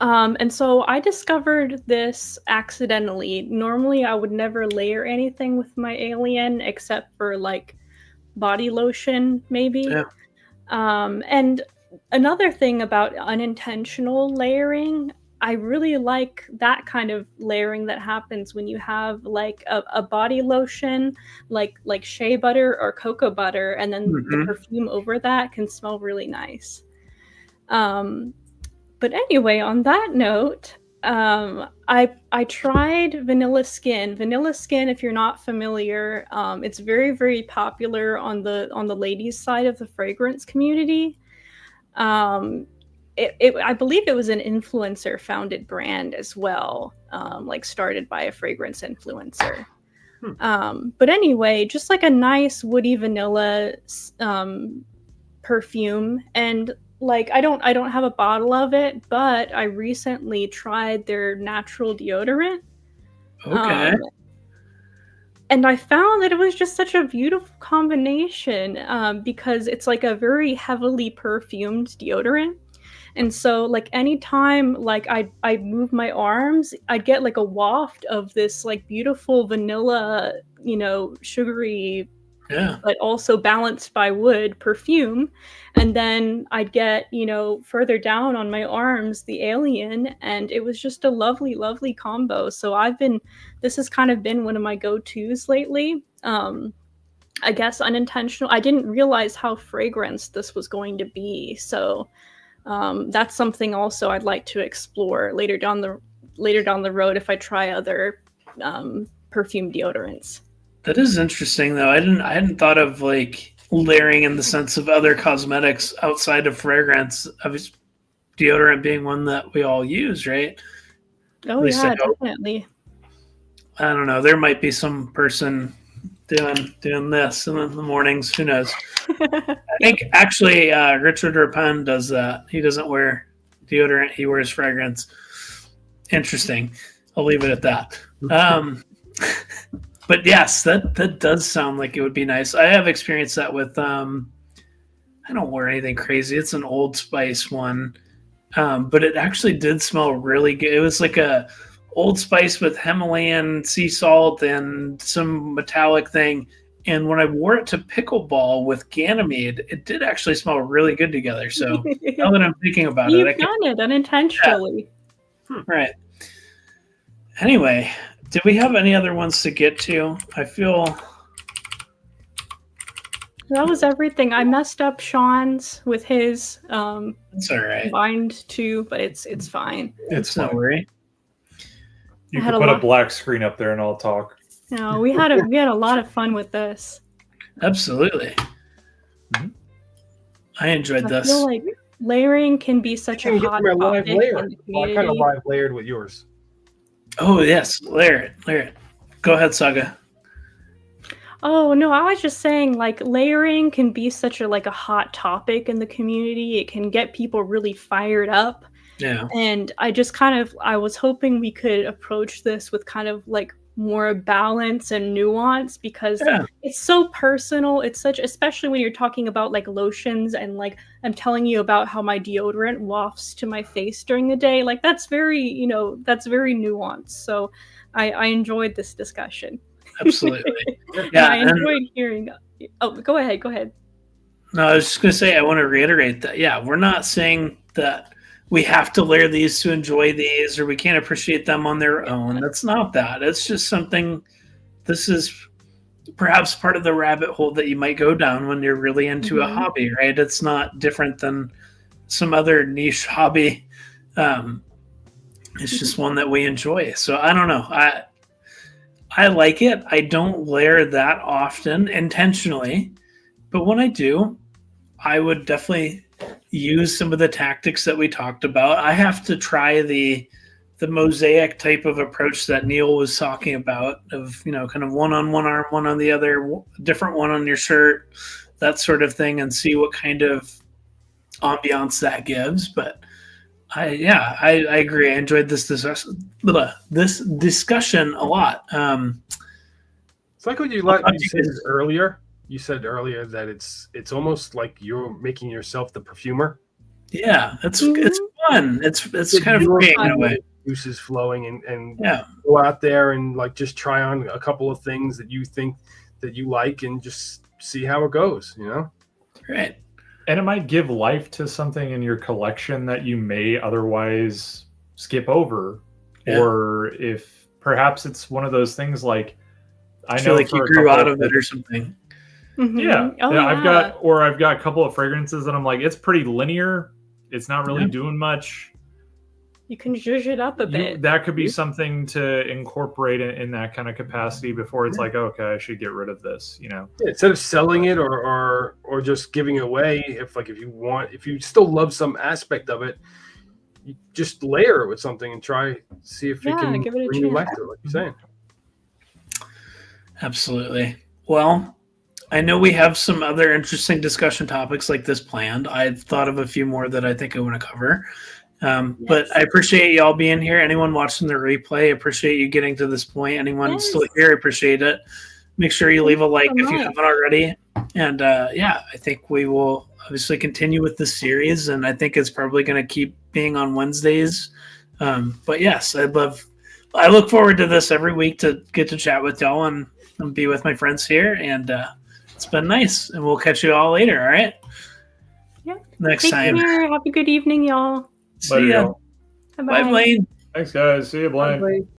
And so I discovered this accidentally. Normally, I would never layer anything with my Alien except for like body lotion, maybe. Yeah. And another thing about unintentional layering, I really like that kind of layering that happens when you have like a body lotion, like shea butter or cocoa butter, and then the perfume over that can smell really nice. But anyway, on that note, I tried Vanilla Skin. Vanilla Skin, if you're not familiar, it's very, very popular on the ladies' side of the fragrance community. I believe it was an influencer founded brand as well, like started by a fragrance influencer. But anyway, just like a nice woody vanilla perfume, and like I don't have a bottle of it, but I recently tried their natural deodorant. Okay. And I found that it was just such a beautiful combination, because it's like a very heavily perfumed deodorant. And so like anytime like I move my arms, I'd get like a waft of this like beautiful vanilla, sugary, but also balanced by wood perfume. And then I'd get, further down on my arms, the Alien, and it was just a lovely, lovely combo. So this has kind of been one of my go-tos lately. I guess unintentional. I didn't realize how fragranced this was going to be. So that's something also I'd like to explore later down the road if I try other perfume deodorants. That is interesting, though. I hadn't thought of like layering in the sense of other cosmetics outside of fragrance. Obviously, deodorant being one that we all use, right? Oh yeah, definitely. I don't know. There might be some person doing this in the mornings. Who knows? I think actually Richard Rapin does that. He doesn't wear deodorant. He wears fragrance. Interesting. I'll leave it at that. But yes, that does sound like it would be nice. I have experienced that with I don't wear anything crazy. It's an Old Spice one. But it actually did smell really good. It was like a Old Spice with Himalayan sea salt and some metallic thing. And when I wore it to pickleball with Ganymede, it did actually smell really good together. So now that I'm thinking about it, You've done it unintentionally. yeah. Right. Anyway, did we have any other ones to get to? I feel That was everything. I messed up Sean's with his it's all right. combined too, but it's fine. It's no worry. You I had can a put a lot- black screen up there and I'll talk. No, we had a lot of fun with this. Absolutely. Mhm. I enjoyed I this. feel like layering can be such a Get hot my live topic layer. in the Well, I kind of community. live layered with yours. Oh yes, layer it. Go ahead, Saga. Oh no, I was just saying like layering can be such a hot topic in the community. It can get people really fired up. Yeah. And I was hoping we could approach this with kind of like more balance and nuance because Yeah. it's so personal. It's such, especially when you're talking about like lotions and like I'm telling you about how my deodorant wafts to my face during the day. Like that's very, that's very nuanced. So I enjoyed this discussion. Absolutely. And Yeah. I And enjoyed hearing. Oh, go ahead. no, I was just gonna say I want to reiterate that. Yeah, we're not saying that we have to layer these to enjoy these or we can't appreciate them on their own. That's not that. It's just something. This is perhaps part of the rabbit hole that you might go down when you're really into a Mhm. hobby, right? It's not different than some other niche hobby. It's just one that we enjoy. So I don't know. I like it. I don't layer that often intentionally, but when I do, I would definitely use some of the tactics that we talked about. I have to try the mosaic type of approach that Neil was talking about of, kind of one on one arm, one on the other, different one on your shirt, that sort of thing, and see what kind of ambiance that gives. But I agree. I enjoyed this discussion a lot. It's like what you said earlier. You said earlier that it's almost like you're making yourself the perfumer. Yeah, it's fun. It's kind of Your freeing in a way. Juices flowing and Yeah. go out there and like just try on a couple of things that you think that you like and just see how it goes. Right. And it might give life to something in your collection that you may otherwise skip over. Yeah. Or if perhaps it's one of those things like I feel know like for you a grew couple out of it or something. Mhm. Yeah. Oh, Yeah, yeah. I've got a couple of fragrances that I'm like, it's pretty linear. It's not really Yeah. doing much. You can zhuzh it up a bit. That could be something to incorporate in that kind of capacity before it's like, okay, I should get rid of this, Yeah, instead of selling it or just giving it away, if you still love some aspect of it, you just layer it with something and see if it can give it a bring you chance. life to it, like you're saying. Absolutely. Well, I know we have some other interesting discussion topics like this planned. I've thought of a few more that I think I want to cover. But I appreciate y'all being here. Anyone watching the replay, appreciate you getting to this point. Anyone still here, appreciate it. Make sure you leave a like if you haven't already. And I think we will obviously continue with this series, and I think it's probably going to keep being on Wednesdays. But yes, I look forward to this every week to get to chat with y'all and be with my friends here. And it's been nice, and we'll catch you all later. All right. Yeah. Next Take time. care. Have a good evening, y'all. See ya. y'all. Bye, Blaine. Thanks, guys. See you, Blaine. Bye.